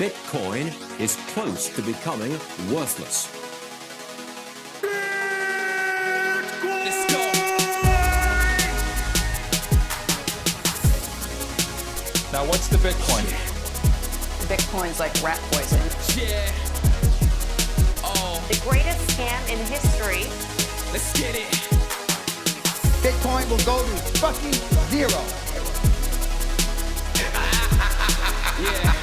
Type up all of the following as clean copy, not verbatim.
Bitcoin is close to becoming worthless. Let's go. Now, what's the Bitcoin? Bitcoin's like rat poison. Yeah. Oh, The greatest scam in history. let's get it. Bitcoin will go to fucking zero. Yeah.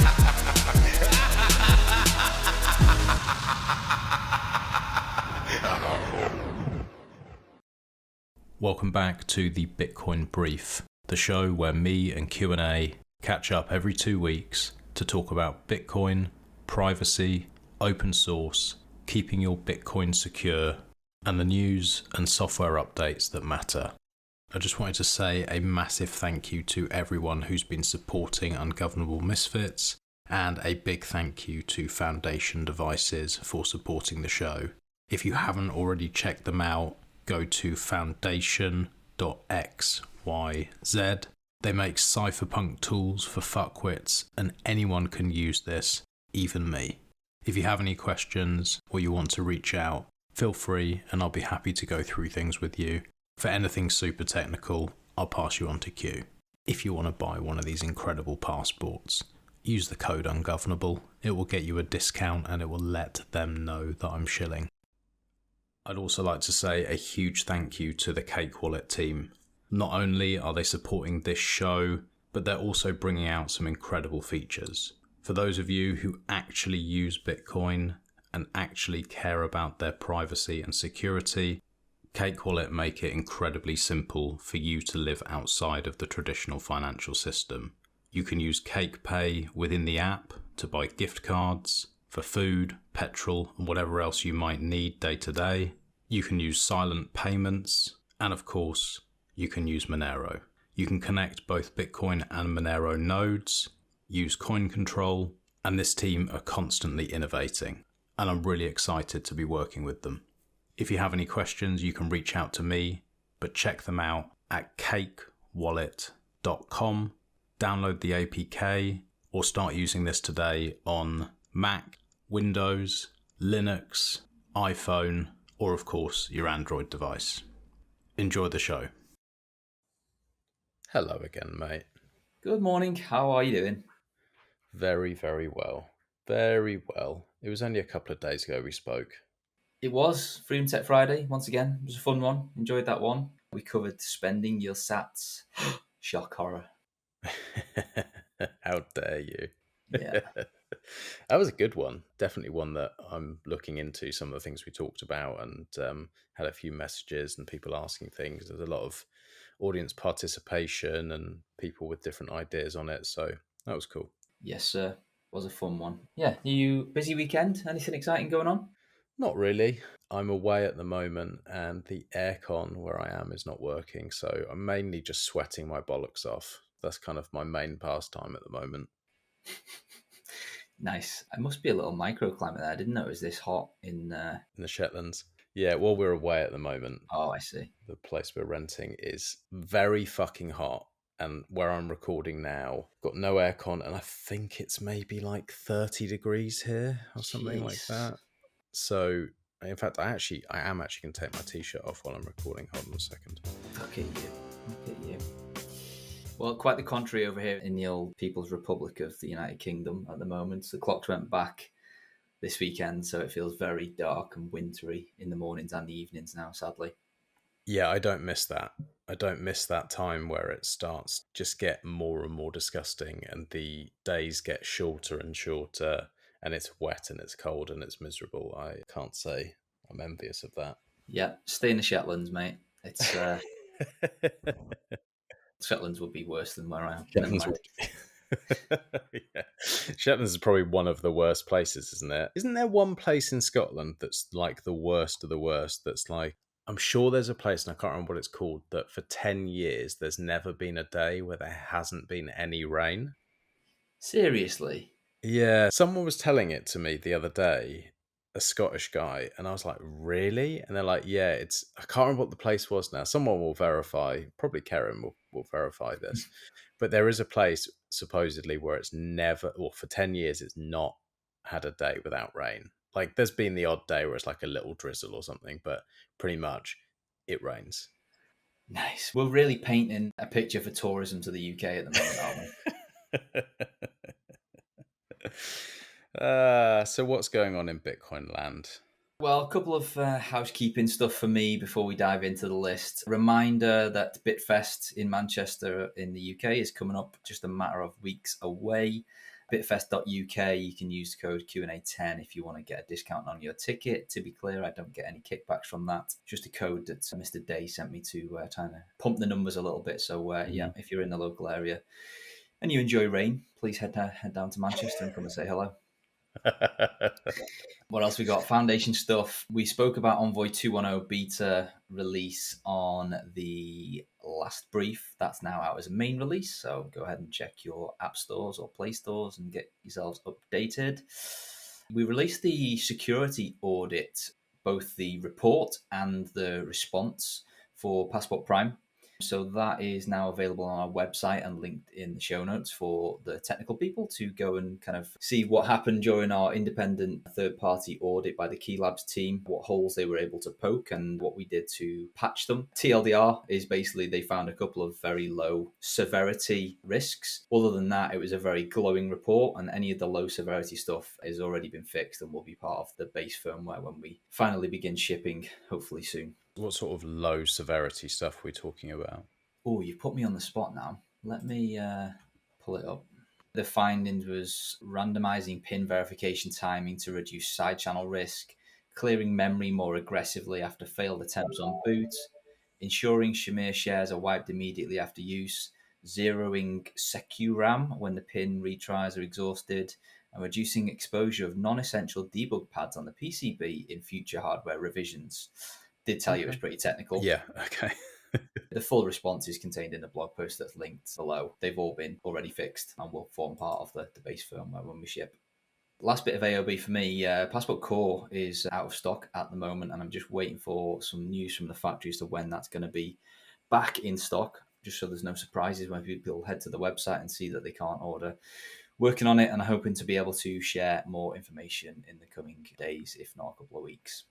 Welcome back to the Bitcoin Brief, the show where me and Q&A catch up every 2 weeks to talk about Bitcoin, privacy, open source, keeping your Bitcoin secure, and the news and software updates that matter. I just wanted to say a massive thank you to everyone who's been supporting Ungovernable Misfits, and a big thank you to Foundation Devices for supporting the show. If you haven't already checked them out, go to foundation.xyz. They make cypherpunk tools for fuckwits, and anyone can use this, even me. If you have any questions or you want to reach out, feel free and I'll be happy to go through things with you. For anything super technical, I'll pass you on to Q. If you want to buy one of these incredible passports, use the code Ungovernable. It will get you a discount and it will let them know that I'm shilling. I'd also like to say a huge thank you to the Cake Wallet team. Not only are they supporting this show, but they're also bringing out some incredible features. For those of you who actually use Bitcoin and actually care about their privacy and security, Cake Wallet make it incredibly simple for you to live outside of the traditional financial system. You can use Cake Pay within the app to buy gift cards for food, petrol, and whatever else you might need day to day. You can use silent payments, and of course, you can use Monero. You can connect both Bitcoin and Monero nodes, use coin control, and this team are constantly innovating, and I'm really excited to be working with them. If you have any questions, you can reach out to me, but check them out at cakewallet.com. Download the APK or start using this today on Mac, Windows, Linux, iPhone, or of course your Android device. Enjoy the show. Hello again, mate. Good morning. How are you doing? Very, very well. Very well. It was only a couple of days ago we spoke. It was Freedom Tech Friday once again. It was a fun one. Enjoyed that one. We covered spending your sats. Shock horror. How dare you? Yeah. That was a good one. Definitely one that I'm looking into, some of the things we talked about, and had a few messages and people asking things. There's a lot of audience participation and people with different ideas on it. So that was cool. Yes, sir. Was a fun one. Yeah. You busy weekend? Anything exciting going on? Not really. I'm away at the moment and the aircon where I am is not working. So I'm mainly just sweating my bollocks off. That's kind of my main pastime at the moment. Nice. It must be a little microclimate there. I didn't know it was this hot in the Shetlands. Yeah, well, we're away at the moment. Oh, I see. The place we're renting is very fucking hot. And where I'm recording now, got no aircon, and I think it's maybe like 30 degrees here or something like that. So, in fact, I am actually going to take my t-shirt off while I'm recording. Hold on a second. Look at you. Look at you. Well, quite the contrary over here in the old People's Republic of the United Kingdom at the moment. The clocks went back this weekend, so it feels very dark and wintry in the mornings and the evenings now, sadly. Yeah, I don't miss that. I don't miss that time where it starts just get more and more disgusting and the days get shorter and shorter and it's wet and it's cold and it's miserable. I can't say I'm envious of that. Yeah, stay in the Shetlands, mate. It's Shetlands would be worse than where I am. Shetlands is probably one of the worst places, isn't it? Isn't there one place in Scotland that's like the worst of the worst? That's like, I'm sure there's a place, and I can't remember what it's called, that for 10 years there's never been a day where there hasn't been any rain. Seriously? Yeah, someone was telling it to me the other day, a Scottish guy, and I was like, really? And they're like, yeah, I can't remember what the place was now. Someone will verify, probably Karen will verify this. But there is a place supposedly where it's never, or for 10 years, it's not had a day without rain. Like there's been the odd day where it's like a little drizzle or something, but pretty much it rains. Nice. We're really painting a picture for tourism to the UK at the moment, aren't we? So what's going on in Bitcoin land? Well, a couple of housekeeping stuff for me before we dive into the list. Reminder that Bitfest in Manchester in the UK is coming up just a matter of weeks away. Bitfest.uk, you can use the code Q&A10 if you want to get a discount on your ticket. To be clear, I don't get any kickbacks from that. Just a code that Mr. Day sent me to try to pump the numbers a little bit. So yeah, if you're in the local area and you enjoy rain, please head down to Manchester and come and say hello. What else we got? Foundation stuff. We spoke about Envoy 2.10 beta release on the last brief. That's now out as a main release, so go ahead and check your app stores or play stores and get yourselves updated. We released the security audit, both the report and the response for Passport Prime. So that is now available on our website and linked in the show notes for the technical people to go and kind of see what happened during our independent third-party audit by the Key Labs team, what holes they were able to poke and what we did to patch them. TLDR is basically they found a couple of very low severity risks. Other than that, it was a very glowing report, and any of the low severity stuff has already been fixed and will be part of the base firmware when we finally begin shipping, hopefully soon. What sort of low severity stuff are we talking about? Oh, you've put me on the spot now. Let me pull it up. The findings was randomizing pin verification timing to reduce side channel risk, clearing memory more aggressively after failed attempts on boot, ensuring Shamir shares are wiped immediately after use, zeroing SecuRAM when the pin retries are exhausted, and reducing exposure of non-essential debug pads on the PCB in future hardware revisions. Did tell you it was pretty technical. Yeah, okay. The full response is contained in the blog post that's linked below. They've all been already fixed and will form part of the base firmware when we ship. Last bit of AOB for me, Passport Core is out of stock at the moment, and I'm just waiting for some news from the factory as to when that's going to be back in stock, just so there's no surprises when people head to the website and see that they can't order. Working on it and hoping to be able to share more information in the coming days, if not a couple of weeks.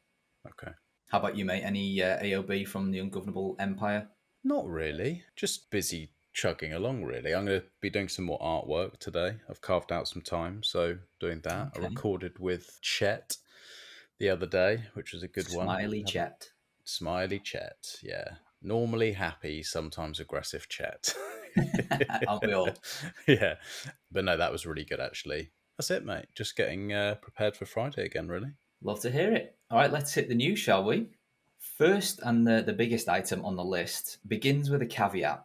Okay. How about you, mate? Any AOB from the Ungovernable Empire? Not really. Just busy chugging along, really. I'm going to be doing some more artwork today. I've carved out some time, so doing that. Okay. I recorded with Chet the other day, which was a good one. Smiley Chet. Smiley Chet, yeah. Normally happy, sometimes aggressive Chet. Aren't we all? Yeah. But no, that was really good, actually. That's it, mate. Just getting prepared for Friday again, really. Love to hear it. All right, let's hit the news, shall we? First, and the biggest item on the list, begins with a caveat.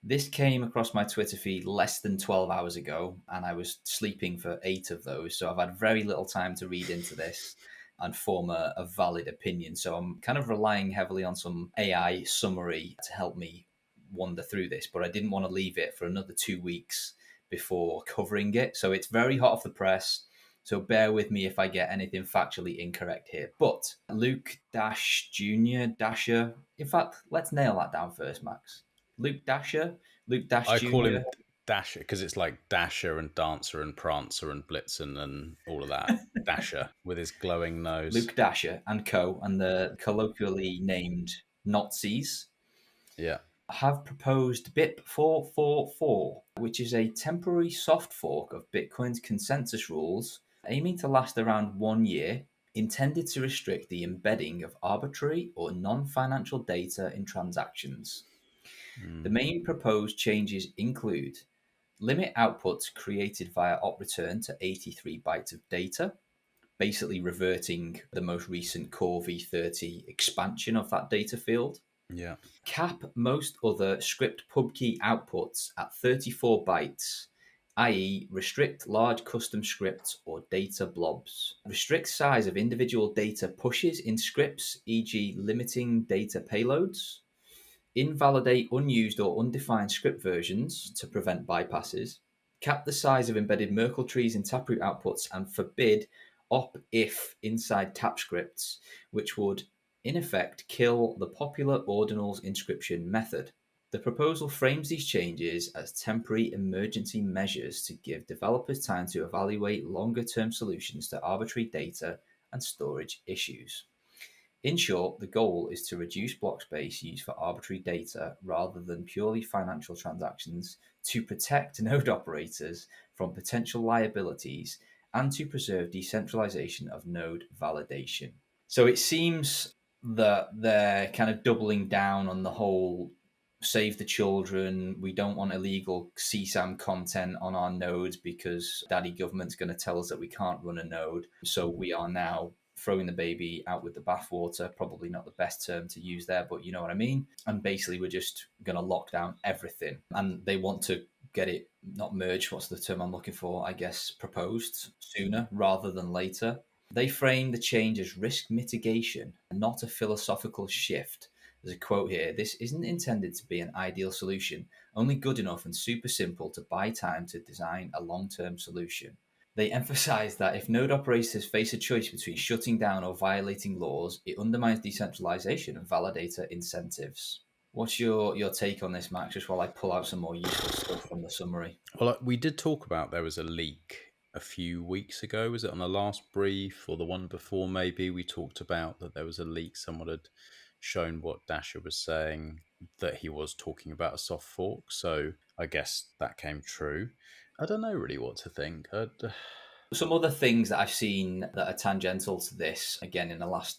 This came across my Twitter feed less than 12 hours ago, and I was sleeping for 8 of those, so I've had very little time to read into this and form a valid opinion. So I'm kind of relying heavily on some AI summary to help me wander through this, but I didn't want to leave it for another 2 weeks before covering it. So it's very hot off the press. So bear with me if I get anything factually incorrect here. But Luke Jr. Dasher. In fact, let's nail that down first, Max. Luke Dasher. Luke Dash I Jr. call him Dasher because it's like Dasher and Dancer and Prancer and Blitzen and all of that. Dasher with his glowing nose. Luke Dasher and co. and the colloquially named Nazis. Yeah. Have proposed BIP 444, which is a temporary soft fork of Bitcoin's consensus rules, aiming to last around 1 year, intended to restrict the embedding of arbitrary or non-financial data in transactions. The main proposed changes include limit outputs created via op return to 83 bytes of data, basically reverting the most recent Core v30 expansion of that data field. Yeah. Cap most other script pub key outputs at 34 bytes, i.e. restrict large custom scripts or data blobs. Restrict size of individual data pushes in scripts, e.g. limiting data payloads. Invalidate unused or undefined script versions to prevent bypasses. Cap the size of embedded Merkle trees in Taproot outputs and forbid op-if inside tap scripts, which would in effect kill the popular ordinals inscription method. The proposal frames these changes as temporary emergency measures to give developers time to evaluate longer-term solutions to arbitrary data and storage issues. In short, the goal is to reduce block space used for arbitrary data rather than purely financial transactions, to protect node operators from potential liabilities, and to preserve decentralization of node validation. So it seems that they're kind of doubling down on the whole save the children. We don't want illegal CSAM content on our nodes because daddy government's going to tell us that we can't run a node. So we are now throwing the baby out with the bathwater. Probably not the best term to use there, but you know what I mean. And basically, we're just going to lock down everything. And they want to get it not merged. What's the term I'm looking for? I guess proposed sooner rather than later. They frame the change as risk mitigation, not a philosophical shift. There's a quote here: "This isn't intended to be an ideal solution, only good enough and super simple to buy time to design a long-term solution." They emphasize that if node operators face a choice between shutting down or violating laws, it undermines decentralization and validator incentives. What's your take on this, Max, just while I pull out some more useful stuff from the summary? Well, we did talk about there was a leak a few weeks ago. Was it on the last brief or the one before maybe? We talked about that there was a leak. Someone had shown what Dasher was saying, that he was talking about a soft fork. So I guess that came true. I don't know really what to think. Some other things that I've seen that are tangential to this, again,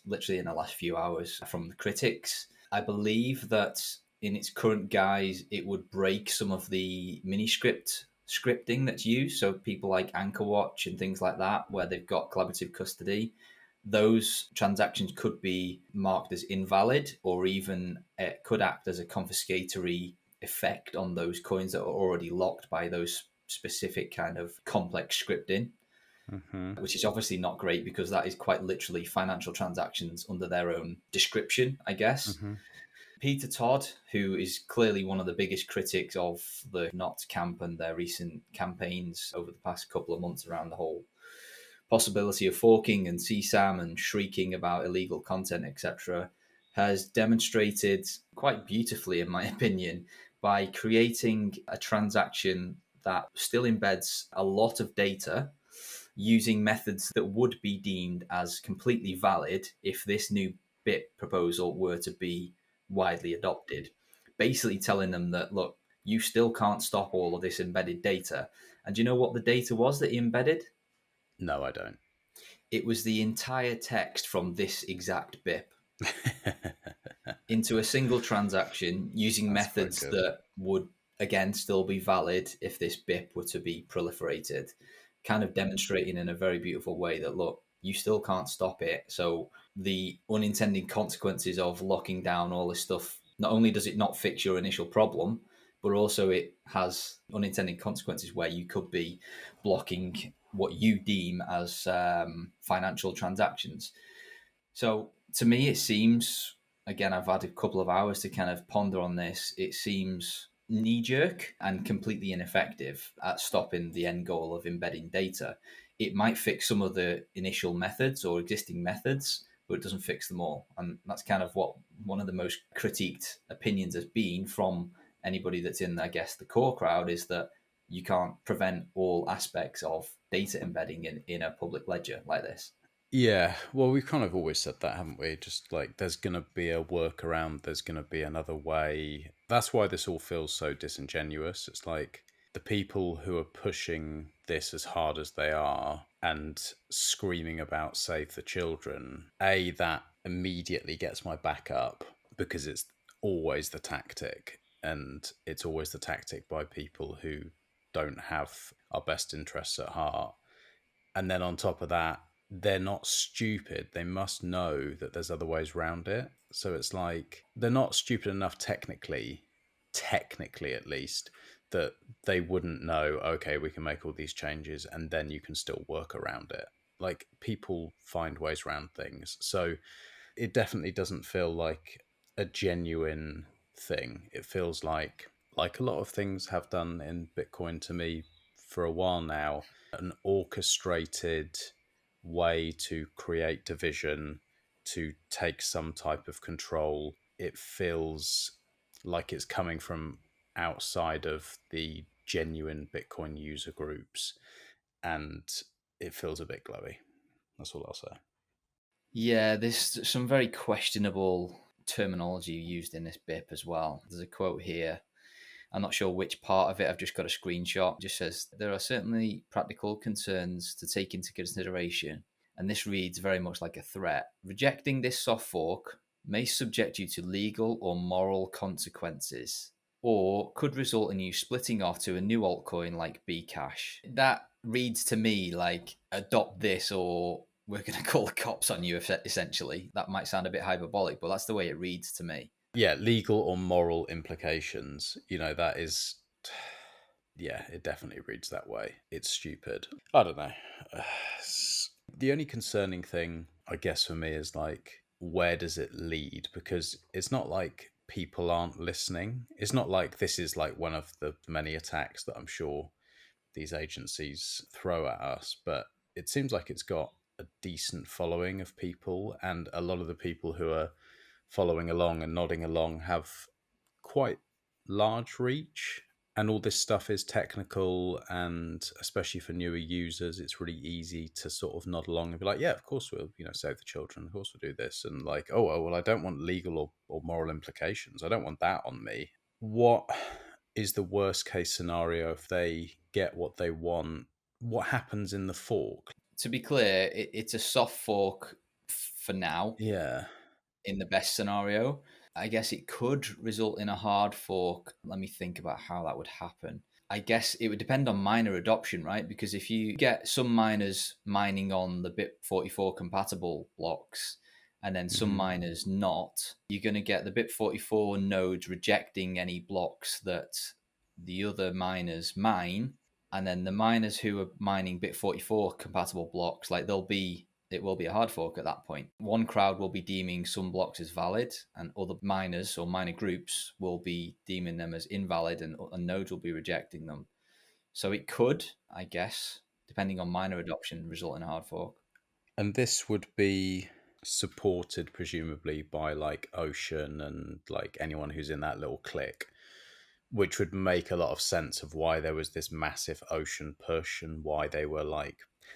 literally in the last few hours from the critics. I believe that in its current guise, it would break some of the miniscript scripting that's used. So people like AnchorWatch and things like that, where they've got collaborative custody, those transactions could be marked as invalid, or even it could act as a confiscatory effect on those coins that are already locked by those specific kind of complex scripting. Which is obviously not great because that is quite literally financial transactions under their own description, I guess. Peter Todd, who is clearly one of the biggest critics of the Not camp and their recent campaigns over the past couple of months around the whole possibility of forking and CSAM and shrieking about illegal content, etc., has demonstrated quite beautifully, in my opinion, by creating a transaction that still embeds a lot of data using methods that would be deemed as completely valid if this new bit proposal were to be widely adopted. Basically telling them that, look, you still can't stop all of this embedded data. And do you know what the data was that he embedded? No, I don't. It was the entire text from this exact BIP into a single transaction using methods that would, again, still be valid if this BIP were to be proliferated, kind of demonstrating in a very beautiful way that, look, you still can't stop it. So the unintended consequences of locking down all this stuff, not only does it not fix your initial problem, but also it has unintended consequences where you could be blocking what you deem as financial transactions. So to me, it seems, again, I've had a couple of hours to kind of ponder on this. It seems knee-jerk and completely ineffective at stopping the end goal of embedding data. It might fix some of the initial methods or existing methods, but it doesn't fix them all. And that's kind of what one of the most critiqued opinions has been from anybody that's in, I guess, the core crowd, is that you can't prevent all aspects of data embedding in a public ledger like this. Yeah, well, we've kind of always said that, haven't we? Just like there's going to be a workaround, there's going to be another way. That's why this all feels so disingenuous. It's like the people who are pushing this as hard as they are and screaming about save the children, that immediately gets my back up because it's always the tactic, and it's always the tactic by people who don't have our best interests at heart. And then on top of that, they're not stupid. They must know that there's other ways around it. So it's like they're not stupid enough technically at least, that they wouldn't know, okay, we can make all these changes and then you can still work around it. Like, people find ways around things. So it definitely doesn't feel like a genuine thing. It feels like a lot of things have done in Bitcoin to me for a while now, an orchestrated way to create division, to take some type of control. It feels like it's coming from outside of the genuine Bitcoin user groups, and it feels a bit glowy. That's all I'll say. Yeah, there's some very questionable terminology used in this BIP as well. There's a quote here. I'm not sure which part of it. I've just got a screenshot. It just says, there are certainly practical concerns to take into consideration. And this reads very much like a threat. Rejecting this soft fork may subject you to legal or moral consequences, or could result in you splitting off to a new altcoin like Bcash. That reads to me like adopt this or we're going to call the cops on you, essentially. That might sound a bit hyperbolic, but that's the way it reads to me. Yeah, legal or moral implications. That is... Yeah, it definitely reads that way. It's stupid. I don't know. The only concerning thing, I guess, for me is like, where does it lead? Because it's not like people aren't listening. It's not like this is like one of the many attacks that I'm sure these agencies throw at us, but it seems like it's got a decent following of people, and a lot of the people who are following along and nodding along have quite large reach. And all this stuff is technical, and especially for newer users, it's really easy to sort of nod along and be like, yeah, of course we'll, save the children. Of course we'll do this. And like, oh, well, I don't want legal or moral implications. I don't want that on me. What is the worst case scenario if they get what they want? What happens in the fork? To be clear, it's a soft fork for now. Yeah. In the best scenario. I guess it could result in a hard fork. Let me think about how that would happen. I guess it would depend on miner adoption, right? Because if you get some miners mining on the BIP44 compatible blocks and then some miners not, you're going to get the BIP44 nodes rejecting any blocks that the other miners mine. And then the miners who are mining BIP44 compatible blocks, like it will be a hard fork at that point. One crowd will be deeming some blocks as valid, and other miners or miner groups will be deeming them as invalid, and nodes will be rejecting them. So it could, I guess, depending on miner adoption, result in a hard fork. And this would be supported presumably by like Ocean and like anyone who's in that little clique, which would make a lot of sense of why there was this massive Ocean push and why they were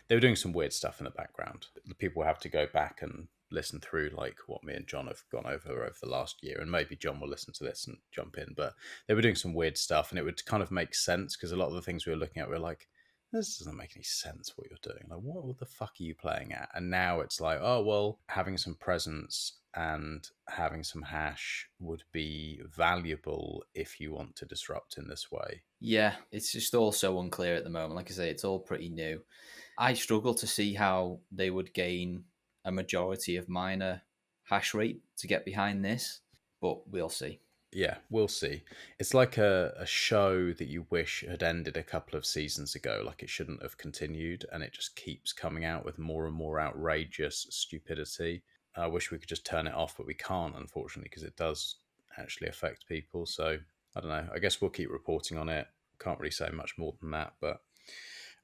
doing some weird stuff in the background. The people have to go back and listen through like what me and John have gone over the last year, and maybe John will listen to this and jump in, but they were doing some weird stuff, and it would kind of make sense because a lot of the things we were looking at were like, this doesn't make any sense what you're doing. Like, what the fuck are you playing at? And now it's like, oh, well, having some presence and having some hash would be valuable if you want to disrupt in this way. Yeah, it's just all so unclear at the moment. Like I say, it's all pretty new. I struggle to see how they would gain a majority of miner hash rate to get behind this, but we'll see. Yeah, we'll see. It's like a show that you wish had ended a couple of seasons ago, like it shouldn't have continued, and it just keeps coming out with more and more outrageous stupidity. I wish we could just turn it off, but we can't, unfortunately, because it does actually affect people. So, I don't know. I guess we'll keep reporting on it. Can't really say much more than that, but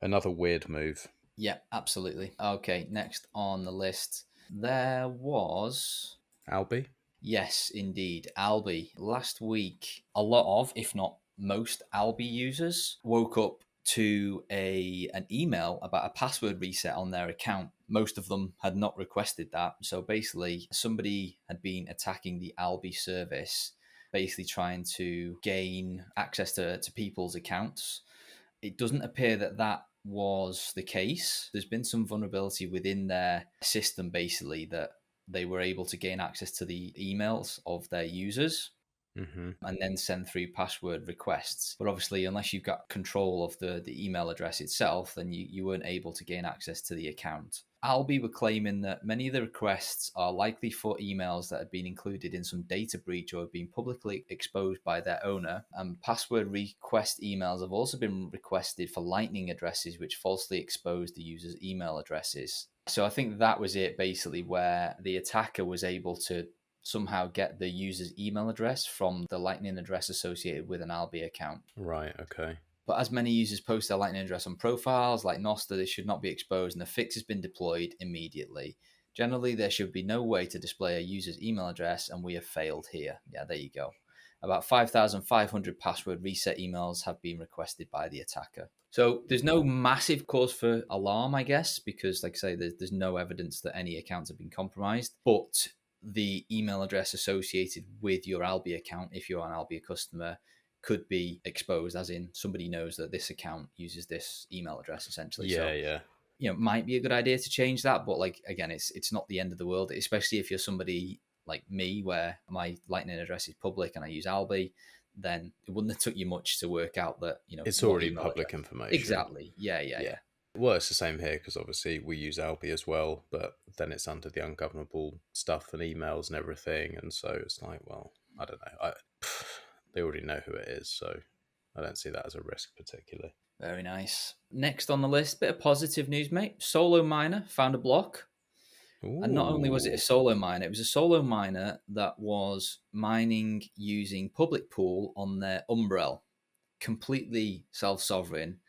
another weird move. Yeah, absolutely. Okay, next on the list, there was... Alby? Yes, indeed. Alby. Last week, a lot of, if not most, Alby users woke up to an email about a password reset on their account. Most of them had not requested that. So basically, somebody had been attacking the Alby service, basically trying to gain access to people's accounts. It doesn't appear that was the case. There's been some vulnerability within their system, basically, that they were able to gain access to the emails of their users and then send through password requests. But obviously, unless you've got control of the email address itself, then you weren't able to gain access to the account. Alby were claiming that many of the requests are likely for emails that had been included in some data breach or have been publicly exposed by their owner. And password request emails have also been requested for Lightning addresses, which falsely exposed the user's email addresses. So I think that was it, basically, where the attacker was able to somehow get the user's email address from the Lightning address associated with an Alby account. Right, okay. But as many users post their Lightning address on profiles like Noster, they should not be exposed, and the fix has been deployed immediately. Generally, there should be no way to display a user's email address, and we have failed here. Yeah, there you go. About 5,500 password reset emails have been requested by the attacker. So there's no massive cause for alarm, I guess, because like I say, there's no evidence that any accounts have been compromised. But the email address associated with your Alby account, if you're an Alby customer, could be exposed, as in somebody knows that this account uses this email address essentially. Yeah. Might be a good idea to change that, but like again, it's not the end of the world, especially if you're somebody like me where my Lightning address is public and I use Alby. Then it wouldn't have took you much to work out that it's already public information. Exactly. Yeah. Well, it's the same here because obviously we use Alby as well, but then it's under the ungovernable stuff and emails and everything, and so it's like, well, I don't know. They already know who it is, so I don't see that as a risk particularly. Very nice. Next on the list, bit of positive news, mate. Solo miner found a block. Ooh. And not only was it a solo miner, it was a solo miner that was mining using public pool on their Umbrel, completely self-sovereign.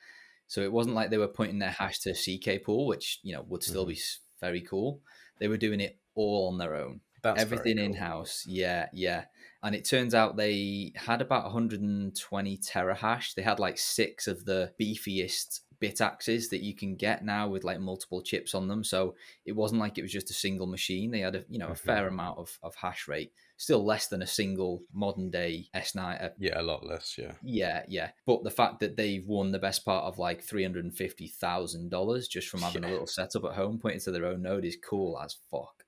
So it wasn't like they were pointing their hash to CK pool, which would still be very cool. They were doing it all on their own. That's everything very cool. in-house. Yeah. And it turns out they had about 120 terahash. They had like 6 of the beefiest bit axes that you can get now with like multiple chips on them. So it wasn't like it was just a single machine. They had a fair amount of hash rate, still less than a single modern day S9. Yeah, a lot less. Yeah. Yeah. But the fact that they've won the best part of like $350,000 just from having a little setup at home pointing to their own node is cool as fuck.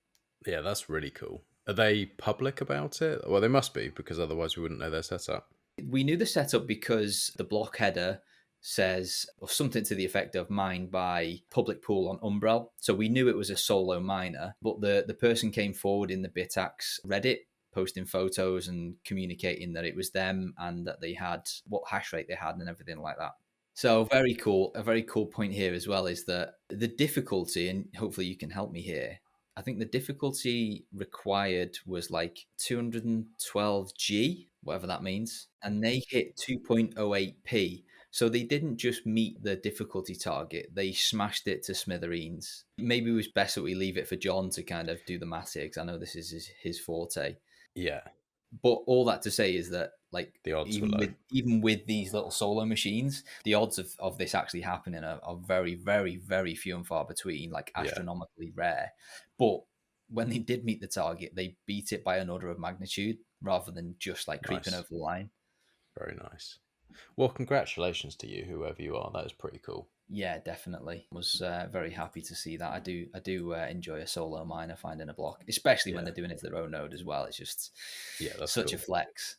Yeah, that's really cool. Are they public about it? Well, they must be, because otherwise we wouldn't know their setup. We knew the setup because the block header says or something to the effect of mined by public pool on Umbrel. So we knew it was a solo miner, but the person came forward in the Bitaxe Reddit posting photos and communicating that it was them and that they had what hash rate they had and everything like that. So very cool. A very cool point here as well is that the difficulty, and hopefully you can help me here, I think the difficulty required was like 212G, whatever that means. And they hit 2.08p. So they didn't just meet the difficulty target, they smashed it to smithereens. Maybe it was best that we leave it for John to kind of do the maths here, because I know this is his forte. Yeah. But all that to say is that like the odds were low. Even with these little solo machines, the odds of this actually happening are very, very, very few and far between, like astronomically rare. But when they did meet the target, they beat it by an order of magnitude rather than just like creeping over the line. Very nice. Well, congratulations to you, whoever you are. That is pretty cool. Yeah, definitely. Was very happy to see that. I do enjoy a solo miner finding a block, especially when they're doing it to their own node as well. It's just that's such cool. a flex.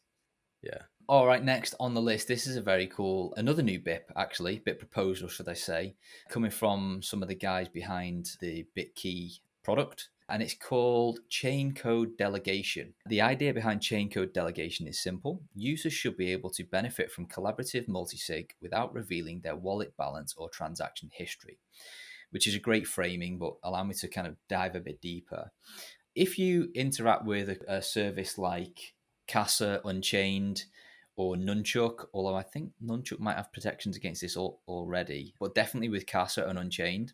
Yeah. All right, next on the list, this is a very cool, another new BIP actually, BIP proposal, should I say, coming from some of the guys behind the BitKey product. And it's called Chaincode Delegation. The idea behind Chaincode Delegation is simple. Users should be able to benefit from collaborative multisig without revealing their wallet balance or transaction history, which is a great framing, but allow me to kind of dive a bit deeper. If you interact with a service like Casa, Unchained, or Nunchuk, although I think Nunchuk might have protections against this already, but definitely with Casa and Unchained,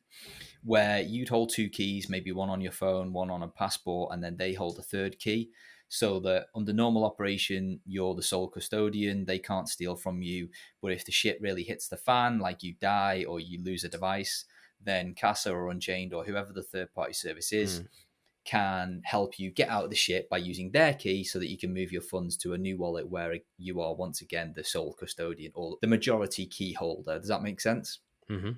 where you'd hold 2 keys, maybe one on your phone, one on a passport, and then they hold a third key, so that under normal operation, you're the sole custodian, they can't steal from you, but if the shit really hits the fan, like you die or you lose a device, then Casa or Unchained or whoever the third-party service is can help you get out of the shit by using their key so that you can move your funds to a new wallet where you are once again the sole custodian or the majority key holder. Does that make sense? Mm-hmm.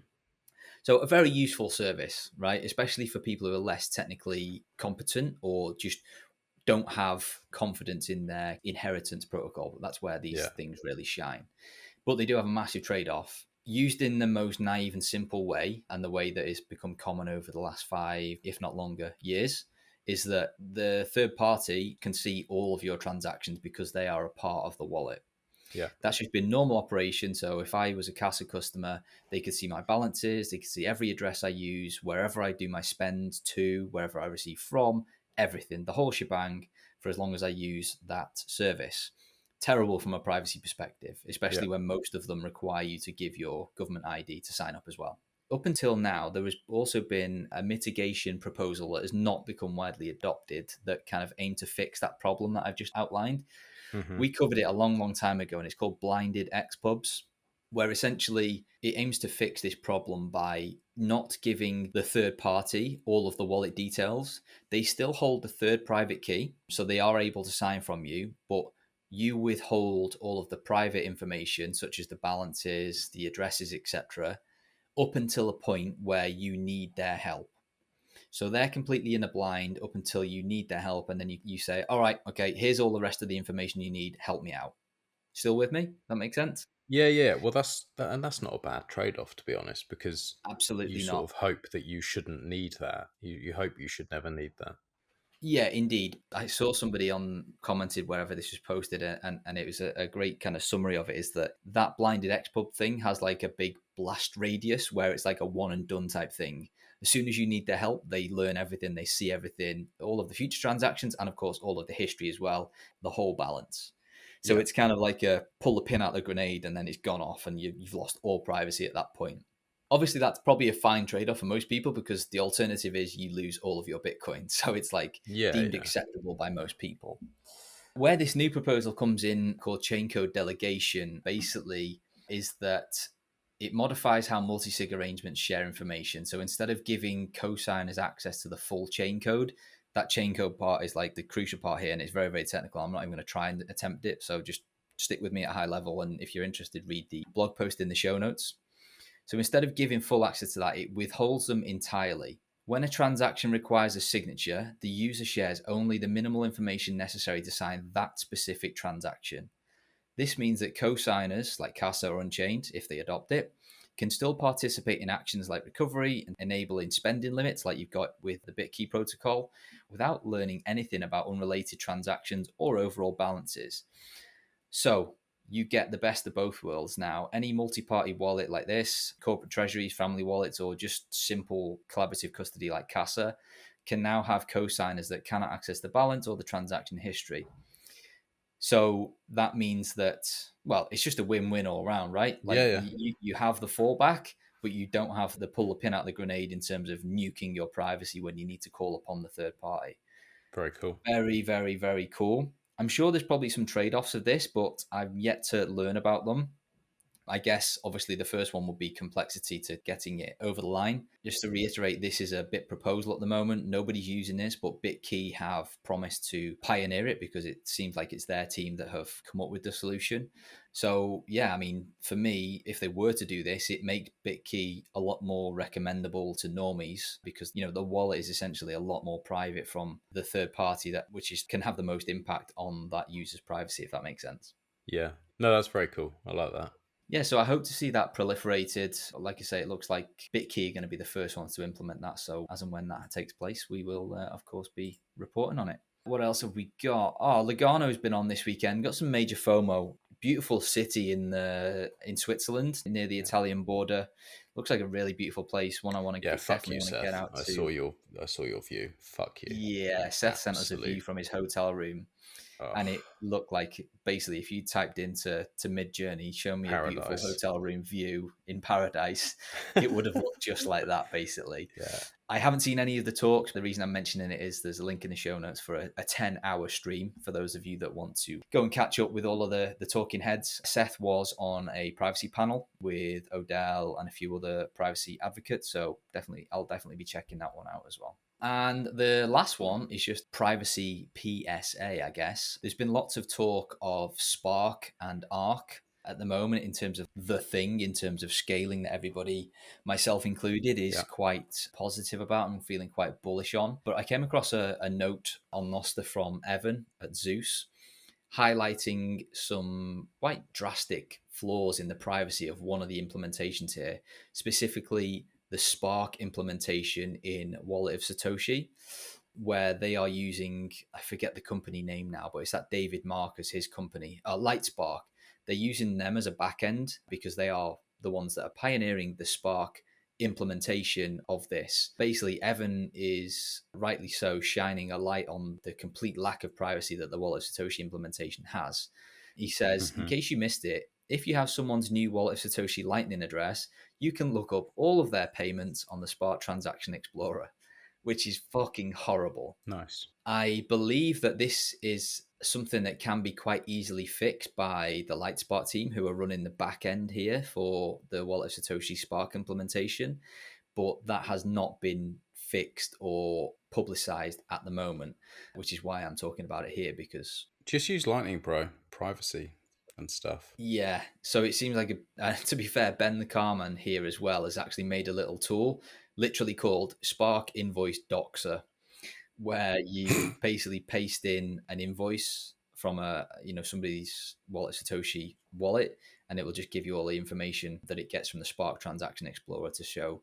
So a very useful service, right? Especially for people who are less technically competent or just don't have confidence in their inheritance protocol. That's where these things really shine. But they do have a massive trade-off. Used in the most naive and simple way, and the way that has become common over the last 5, if not longer, years, is that the third party can see all of your transactions because they are a part of the wallet. Yeah. That's just been normal operation. So if I was a Casa customer, they could see my balances, they could see every address I use, wherever I do my spend to, wherever I receive from, everything, the whole shebang, for as long as I use that service. Terrible from a privacy perspective, especially when most of them require you to give your government ID to sign up as well. Up until now, there has also been a mitigation proposal that has not become widely adopted that kind of aimed to fix that problem that I've just outlined. We covered it a long, long time ago, and it's called blinded expubs, where essentially it aims to fix this problem by not giving the third party all of the wallet details. They still hold the third private key, so they are able to sign from you, but you withhold all of the private information, such as the balances, the addresses, etc., up until a point where you need their help. So they're completely in the blind up until you need their help, and then you say, all right, okay, here's all the rest of the information you need, help me out. Still with me? That makes sense? Yeah. Well, that's not a bad trade-off, to be honest, because Absolutely you sort not. of hope that you shouldn't need that. You hope you should never need that. Yeah, indeed. I saw somebody commented wherever this was posted, and it was a great kind of summary of it, is that blinded expub thing has like a big blast radius where it's like a one and done type thing. As soon as you need their help, they learn everything, they see everything, all of the future transactions, and of course all of the history as well, the whole balance. So it's kind of like a pull the pin out the grenade and then it's gone off and you've lost all privacy at that point. Obviously, that's probably a fine trade-off for most people because the alternative is you lose all of your Bitcoin. So it's like deemed acceptable by most people. Where this new proposal comes in, called Chaincode Delegation, basically is that it modifies how multisig arrangements share information. So instead of giving cosigners access to the full chain code, that chain code part is like the crucial part here, and it's very, very technical. I'm not even going to try and attempt it. So just stick with me at a high level. And if you're interested, read the blog post in the show notes. So instead of giving full access to that, it withholds them entirely. When a transaction requires a signature, the user shares only the minimal information necessary to sign that specific transaction. This means that cosigners like Casa or Unchained, if they adopt it, can still participate in actions like recovery and enabling spending limits like you've got with the BitKey protocol without learning anything about unrelated transactions or overall balances. So you get the best of both worlds now. Any multi-party wallet like this, corporate treasuries, family wallets, or just simple collaborative custody like Casa can now have cosigners that cannot access the balance or the transaction history. So that means that, well, it's just a win-win all around, right? Like you have the fallback, but you don't have the pull the pin out the grenade in terms of nuking your privacy when you need to call upon the third party. Very cool. Very, very, very cool. I'm sure there's probably some trade-offs of this, but I've yet to learn about them. I guess, obviously, the first one would be complexity to getting it over the line. Just to reiterate, this is a bit proposal at the moment. Nobody's using this, but BitKey have promised to pioneer it because it seems like it's their team that have come up with the solution. So, yeah, I mean, for me, if they were to do this, it makes BitKey a lot more recommendable to normies because, you know, the wallet is essentially a lot more private from the third party can have the most impact on that user's privacy, if that makes sense. Yeah. No, that's very cool. I like that. Yeah, so I hope to see that proliferated. Like I say, it looks like BitKey are going to be the first ones to implement that. So as and when that takes place, we will, of course, be reporting on it. What else have we got? Oh, Lugano has been on this weekend. Got some major FOMO. Beautiful city in Switzerland, near the Italian border. Looks like a really beautiful place. One I want to definitely want to get out to. I saw your view. Fuck you. Yeah, Seth sent us a view from his hotel room. Oh. And it looked like basically if you typed into Mid-Journey, show me a beautiful hotel room view in paradise, it would have looked just like that, basically. Yeah. I haven't seen any of the talks. The reason I'm mentioning it is there's a link in the show notes for a 10-hour stream for those of you that want to go and catch up with all of the talking heads. Seth was on a privacy panel with Odell and a few other privacy advocates, so I'll definitely be checking that one out as well. And the last one is just privacy PSA, I guess. There's been lots of talk of Spark and Arc at the moment in terms of the thing, in terms of scaling that everybody, myself included, is quite positive about and feeling quite bullish on. But I came across a note on Nostr from Evan at Zeus, highlighting some quite drastic flaws in the privacy of one of the implementations here, specifically the Spark implementation in Wallet of Satoshi, where they are using, I forget the company name now, but it's that David Marcus, his company, Lightspark. They're using them as a backend because they are the ones that are pioneering the Spark implementation of this. Basically, Evan is rightly so shining a light on the complete lack of privacy that the Wallet of Satoshi implementation has. He says, in case you missed it, if you have someone's new Wallet of Satoshi Lightning address, you can look up all of their payments on the Spark Transaction Explorer, which is fucking horrible. Nice. I believe that this is something that can be quite easily fixed by the Lightspark team who are running the back end here for the Wallet of Satoshi Spark implementation, but that has not been fixed or publicized at the moment, which is why I'm talking about it here, because Just use Lightning, bro. Privacy and stuff. yeah, so it seems like, to be fair, Ben the Carman here as well has actually made a little tool literally called Spark Invoice Doxer, where you basically paste in an invoice from somebody's wallet Satoshi wallet, and it will just give you all the information that it gets from the Spark Transaction Explorer to show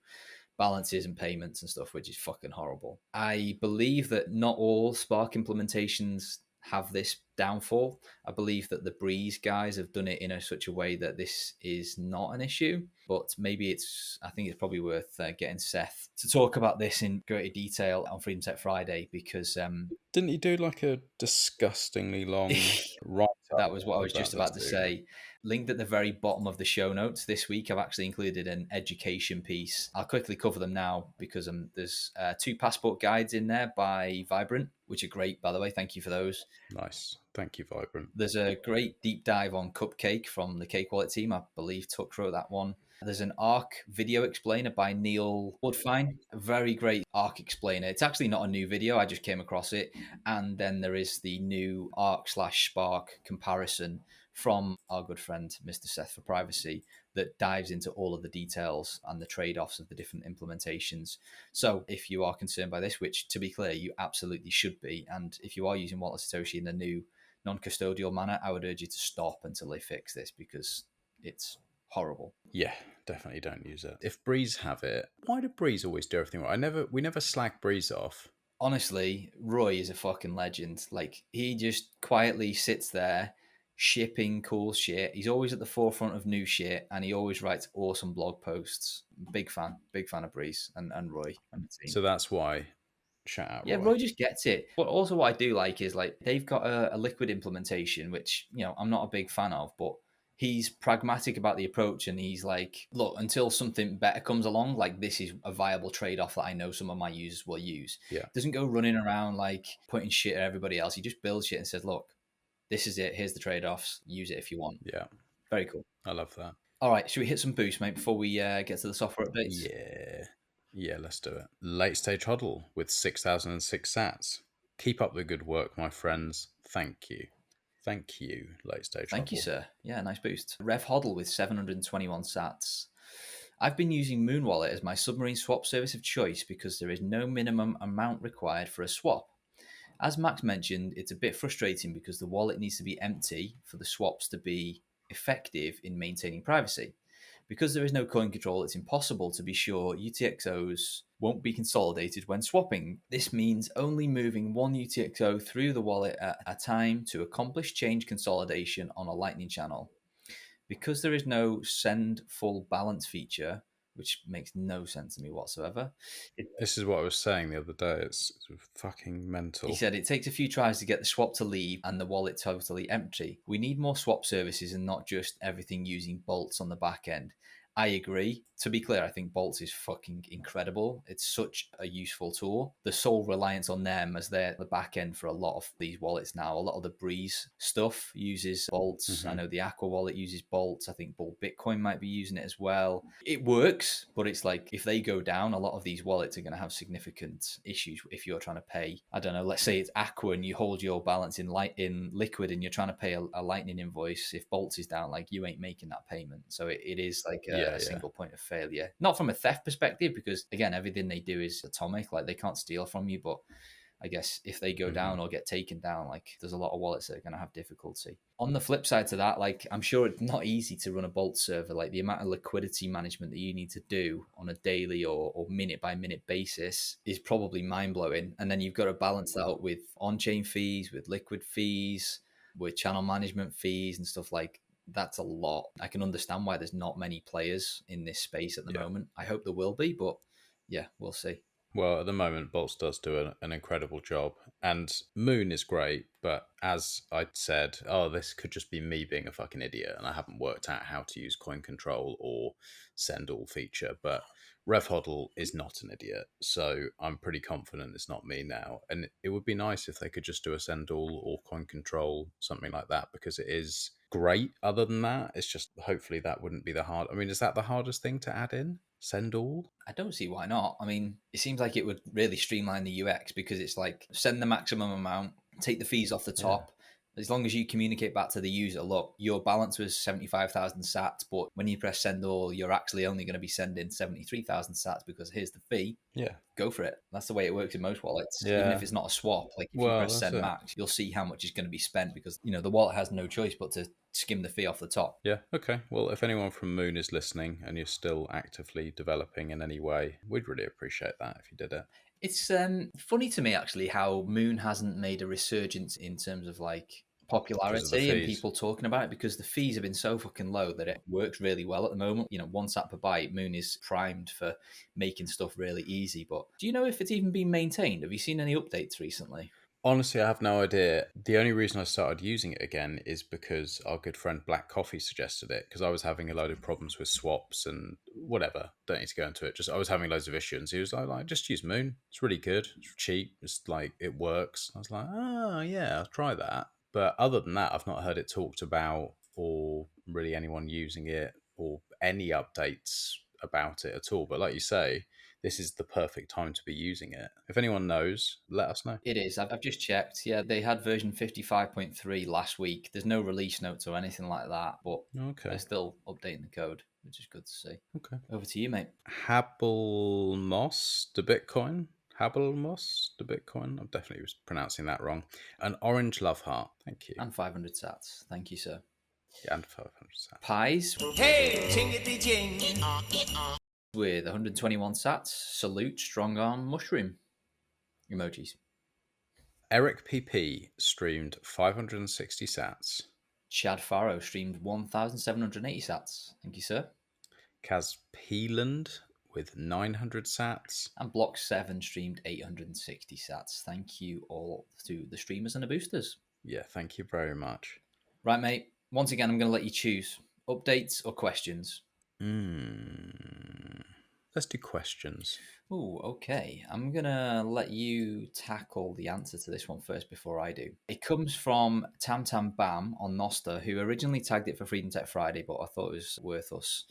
balances and payments and stuff, which is fucking horrible. I believe that not all Spark implementations have this downfall. I believe that the Breeze guys have done it in such a way that this is not an issue, but maybe I think it's probably worth getting Seth to talk about this in greater detail on Freedom Tech Friday, because Didn't you do like a disgustingly long write-up? that was what I was just about to say. Linked at the very bottom of the show notes this week, I've actually included an education piece. I'll quickly cover them now because there's 2 passport guides in there by Vibrant, which are great, by the way. Thank you for those. Nice. Thank you, Vibrant. There's a great deep dive on Cupcake from the Cake Wallet team. I believe Tuck wrote that one. There's an ARC video explainer by Neil Woodfine. A very great ARC explainer. It's actually not a new video. I just came across it. And then there is the new ARC/Spark comparison from our good friend, Mr. Seth for Privacy, that dives into all of the details and the trade-offs of the different implementations. So if you are concerned by this, which to be clear, you absolutely should be, and if you are using Wallet Satoshi in the new non-custodial manner, I would urge you to stop until they fix this, because it's horrible. Yeah, definitely don't use it. If Breeze have it, why do Breeze always do everything right? We never slag Breeze off. Honestly, Roy is a fucking legend. Like, he just quietly sits there shipping cool shit. He's always at the forefront of new shit, and he always writes awesome blog posts. Big fan of Breeze and Roy and the team. So that's why. Shout out. Yeah, Roy just gets it. But also what I do like is, like, they've got a liquid implementation, which, I'm not a big fan of, but he's pragmatic about the approach, and he's like, look, until something better comes along, like, this is a viable trade-off that I know some of my users will use. Yeah. Doesn't go running around like putting shit at everybody else. He just builds shit and says, look, this is it. Here's the trade-offs. Use it if you want. Yeah. Very cool. I love that. All right, should we hit some boost, mate, before we get to the software updates? Yeah, let's do it. Late stage hodl with 6,006 sats. Keep up the good work, my friends. Thank you. Thank you, late stage hodl. Thank you, sir. Yeah, nice boost. Rev hodl with 721 sats. I've been using Moon Wallet as my submarine swap service of choice because there is no minimum amount required for a swap. As Max mentioned, it's a bit frustrating because the wallet needs to be empty for the swaps to be effective in maintaining privacy. Because there is no coin control, it's impossible to be sure UTXOs won't be consolidated when swapping. This means only moving one UTXO through the wallet at a time to accomplish change consolidation on a Lightning channel. Because there is no send full balance feature, which makes no sense to me whatsoever. This is what I was saying the other day. It's fucking mental. He said it takes a few tries to get the swap to leave and the wallet totally empty. We need more swap services and not just everything using Boltz on the back end. I agree. To be clear, I think Boltz is fucking incredible. It's such a useful tool. The sole reliance on them as they're the back end for a lot of these wallets now. A lot of the Breeze stuff uses Boltz. Mm-hmm. I know the Aqua wallet uses Boltz. I think Bolt Bitcoin might be using it as well. It works, but it's like if they go down, a lot of these wallets are going to have significant issues if you're trying to pay. I don't know, let's say it's Aqua and you hold your balance in liquid and you're trying to pay a Lightning invoice. If Boltz is down, like, you ain't making that payment. So it is like a single point of failure. Not from a theft perspective, because again, everything they do is atomic. Like, they can't steal from you, but I guess if they go down or get taken down, like, there's a lot of wallets that are going to have difficulty. On the flip side to that, like, I'm sure it's not easy to run a Boltz server. Like, the amount of liquidity management that you need to do on a daily or minute by minute basis is probably mind blowing. And then you've got to balance that out with on-chain fees, with liquid fees, with channel management fees and stuff. Like, that's a lot. I can understand why there's not many players in this space at the moment. I hope there will be, but yeah, we'll see. Well, at the moment, Boltz does do an incredible job, and Moon is great. But as I said, this could just be me being a fucking idiot, and I haven't worked out how to use coin control or send all feature. But RevHodl is not an idiot, so I'm pretty confident it's not me now. And it would be nice if they could just do a send all or coin control, something like that, because it is great. Other than that, it's just hopefully that wouldn't be the hard. I mean, is that the hardest thing to add in? Send all? I don't see why not. I mean, it seems like it would really streamline the UX because it's like send the maximum amount, take the fees off the top. As long as you communicate back to the user, look, your balance was 75,000 sats, but when you press send all, you're actually only going to be sending 73,000 sats because here's the fee. Yeah. Go for it. That's the way it works in most wallets. Yeah. Even if it's not a swap, like if you press send max, you'll see how much is going to be spent because, the wallet has no choice but to skim the fee off the top. Yeah, okay. Well, if anyone from Moon is listening and you're still actively developing in any way, we'd really appreciate that if you did it. It's funny to me, actually, how Moon hasn't made a resurgence in terms of like popularity and people talking about it because the fees have been so fucking low that it works really well at the moment. 1 sat per byte, Moon is primed for making stuff really easy. But do you know if it's even been maintained? Have you seen any updates recently? Honestly, I have no idea. The only reason I started using it again is because our good friend Black Coffee suggested it, because I was having a load of problems with swaps and whatever. Don't need to go into it. Just I was having loads of issues. He was like, just use Moon. It's really good. It's cheap. It's like, it works. I was like, yeah, I'll try that. But other than that, I've not heard it talked about or really anyone using it or any updates about it at all. But like you say, this is the perfect time to be using it. If anyone knows, let us know. It is. I've just checked. Yeah, they had version 55.3 last week. There's no release notes or anything like that, but they're still updating the code, which is good to see. Okay. Over to you, mate. Hablmos the Bitcoin. Hablmos the Bitcoin. I'm definitely pronouncing that wrong. An orange love heart. Thank you. And 500 sats. Thank you, sir. Yeah, and 500 sats. Pies. Hey, chingity ching. With 121 sats. Salute, strong arm, mushroom. Emojis. Eric PP streamed 560 sats. Chad Farrow streamed 1,780 sats. Thank you, sir. Kaz Peeland with 900 sats. And Block 7 streamed 860 sats. Thank you all to the streamers and the boosters. Yeah, thank you very much. Right, mate. Once again, I'm going to let you choose. Updates or questions? Let's do questions. Oh, okay. I'm going to let you tackle the answer to this one first before I do. It comes from Tam Tam Bam on Noster, who originally tagged it for Freedom Tech Friday, but I thought it was worth us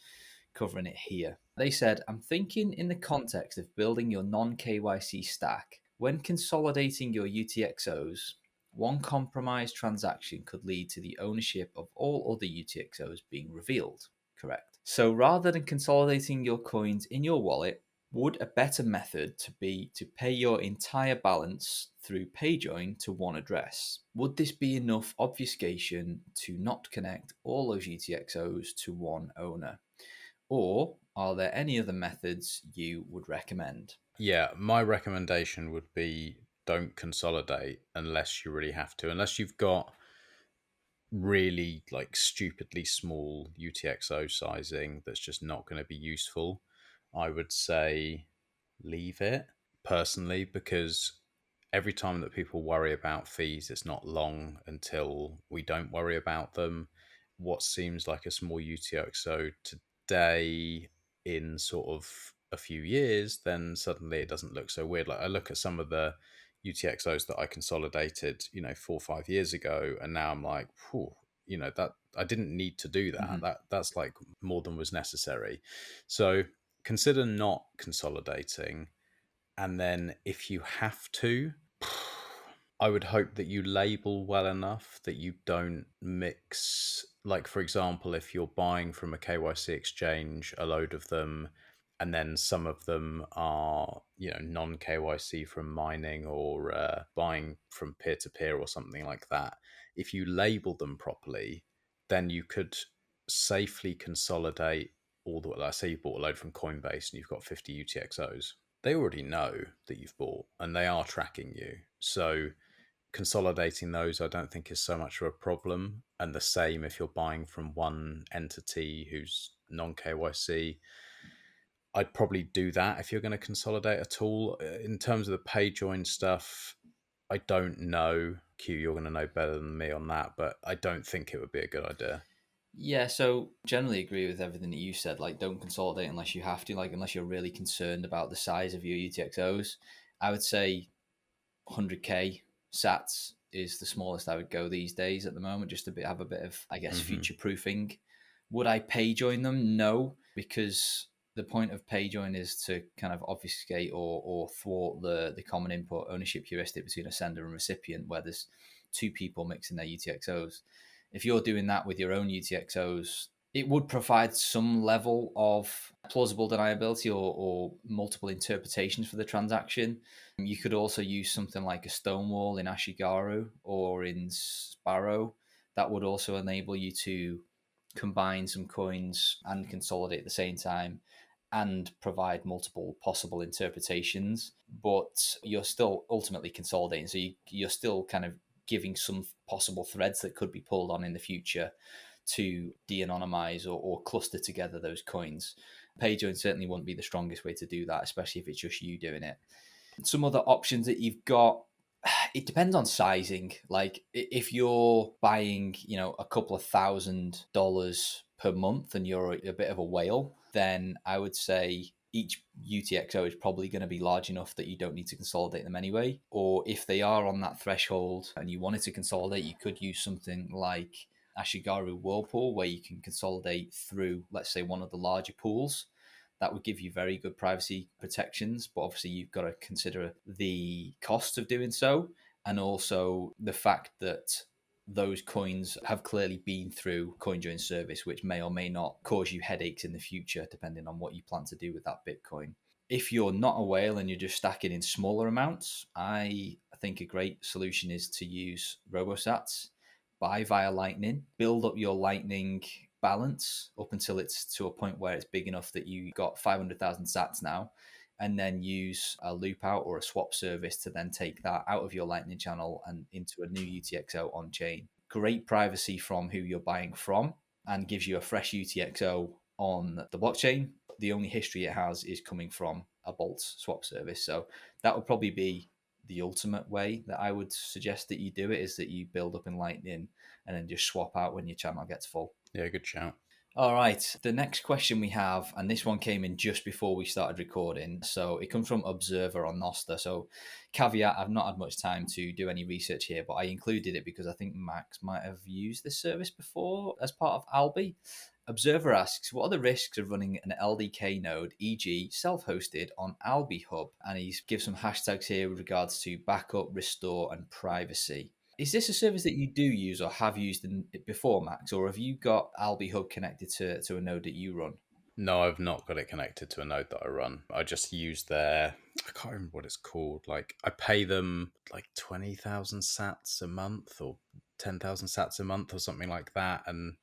covering it here. They said, I'm thinking in the context of building your non-KYC stack, when consolidating your UTXOs, one compromised transaction could lead to the ownership of all other UTXOs being revealed. Correct. So rather than consolidating your coins in your wallet, would a better method to be to pay your entire balance through PayJoin to one address? Would this be enough obfuscation to not connect all those UTXOs to one owner? Or are there any other methods you would recommend? Yeah, my recommendation would be don't consolidate unless you really have to. Unless you've got really like stupidly small UTXO sizing that's just not going to be useful, I would say leave it personally, because every time that people worry about fees, it's not long until we don't worry about them. What seems like a small UTXO today in sort of a few years, then suddenly it doesn't look so weird. Like I look at some of the UTXOs that I consolidated, 4 or 5 years ago, and now I'm like, that I didn't need to do that. Mm-hmm. That's like more than was necessary. So consider not consolidating, and then if you have to, I would hope that you label well enough that you don't mix. Like, for example, if you're buying from a KYC exchange, a load of them, and then some of them are, non-KYC from mining or buying from peer-to-peer or something like that. If you label them properly, then you could safely consolidate all the way. Like, say you bought a load from Coinbase and you've got 50 UTXOs. They already know that you've bought and they are tracking you. So consolidating those, I don't think is so much of a problem. And the same if you're buying from one entity who's non-KYC. I'd probably do that if you're going to consolidate a tool. In terms of the PayJoin stuff, I don't know. Q, you're going to know better than me on that, but I don't think it would be a good idea. Yeah, so generally agree with everything that you said. Like, don't consolidate unless you have to. Like, unless you're really concerned about the size of your UTXOs. I would say 100k sats is the smallest I would go these days at the moment, just to have a bit of, I guess, future proofing. Would I PayJoin them? No, because the point of PayJoin is to kind of obfuscate or thwart the common input ownership heuristic between a sender and recipient, where there's two people mixing their UTXOs. If you're doing that with your own UTXOs, it would provide some level of plausible deniability or multiple interpretations for the transaction. You could also use something like a Stonewall in Ashigaru or in Sparrow. That would also enable you to combine some coins and consolidate at the same time and provide multiple possible interpretations. But you're still ultimately consolidating. So you're still kind of giving some possible threads that could be pulled on in the future to de-anonymize or cluster together those coins. PayJoin certainly wouldn't be the strongest way to do that, especially if it's just you doing it. Some other options that you've got, it depends on sizing. Like if you're buying, a couple of $1,000 per month and you're a bit of a whale, then I would say each UTXO is probably going to be large enough that you don't need to consolidate them anyway. Or if they are on that threshold and you wanted to consolidate, you could use something like Ashigaru Whirlpool, where you can consolidate through, let's say, one of the larger pools. That would give you very good privacy protections, but obviously you've got to consider the cost of doing so, and also the fact that those coins have clearly been through CoinJoin service, which may or may not cause you headaches in the future, depending on what you plan to do with that Bitcoin. If you're not a whale and you're just stacking in smaller amounts, I think a great solution is to use RoboSats, buy via Lightning, build up your Lightning balance up until it's to a point where it's big enough that you got 500,000 sats now, and then use a loop out or a swap service to then take that out of your Lightning channel and into a new UTXO on chain. Great privacy from who you're buying from, and gives you a fresh UTXO on the blockchain. The only history it has is coming from a Boltz swap service. So that would probably be the ultimate way that I would suggest that you do it, is that you build up in Lightning and then just swap out when your channel gets full. Yeah, good shout. All right, the next question we have, and this one came in just before we started recording, so it comes from Observer on Nostr. So caveat, I've not had much time to do any research here, but I included it because I think Max might have used this service before as part of Alby. Observer asks, what are the risks of running an LDK node, e.g. self-hosted, on AlbyHub? And he gives some hashtags here with regards to backup, restore, and privacy. Is this a service that you do use or have used before, Max? Or have you got AlbyHub connected to a node that you run? No, I've not got it connected to a node that I run. I just use I can't remember what it's called. Like, I pay them like 20,000 sats a month or 10,000 sats a month or something like that. And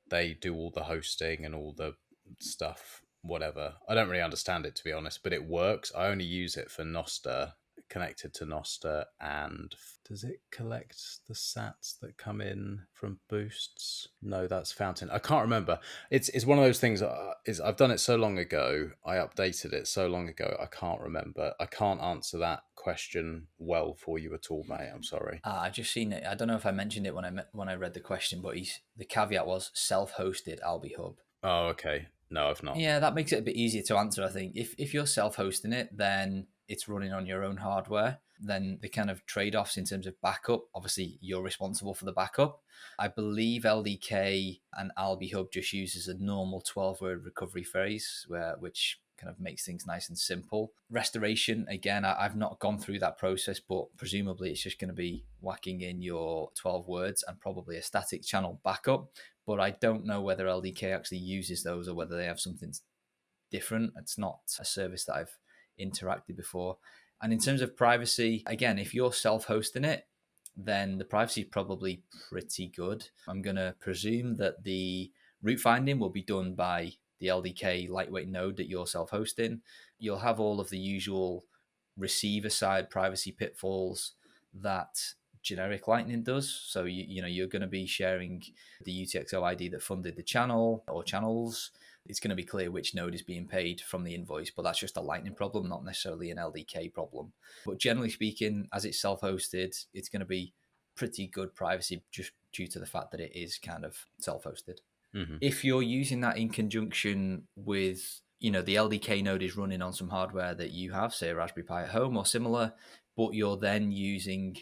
they do all the hosting and all the stuff, whatever. I don't really understand it, to be honest, but it works. I only use it for Nostr, connected to Nostr. And does it collect the sats that come in from boosts? No, that's Fountain. I can't remember. It's one of those things. I've done it so long ago. I updated it so long ago. I can't remember. I can't answer that question well for you at all, mate. I'm sorry. I've just seen it. I don't know if I mentioned it when I read the question, but the caveat was self-hosted AlbyHub. Oh, okay. No, I've not. Yeah, that makes it a bit easier to answer, I think. If you're self-hosting it, then it's running on your own hardware. Then the kind of trade-offs in terms of backup, obviously you're responsible for the backup. I believe LDK and AlbyHub just uses a normal 12-word recovery phrase, which kind of makes things nice and simple. Restoration, again, I've not gone through that process, but presumably it's just going to be whacking in your 12 words and probably a static channel backup. But I don't know whether LDK actually uses those or whether they have something different. It's not a service that I've interacted before. And in terms of privacy, again, if you're self-hosting it, then the privacy is probably pretty good. I'm going to presume that the root finding will be done by the LDK lightweight node that you're self-hosting. You'll have all of the usual receiver side privacy pitfalls that generic Lightning does. So you're going to be sharing the UTXO ID that funded the channel or channels. it's going to be clear which node is being paid from the invoice, but that's just a Lightning problem, not necessarily an LDK problem. But generally speaking, as it's self-hosted, it's going to be pretty good privacy just due to the fact that it is kind of self-hosted. Mm-hmm. If you're using that in conjunction with, the LDK node is running on some hardware that you have, say a Raspberry Pi at home or similar, but you're then using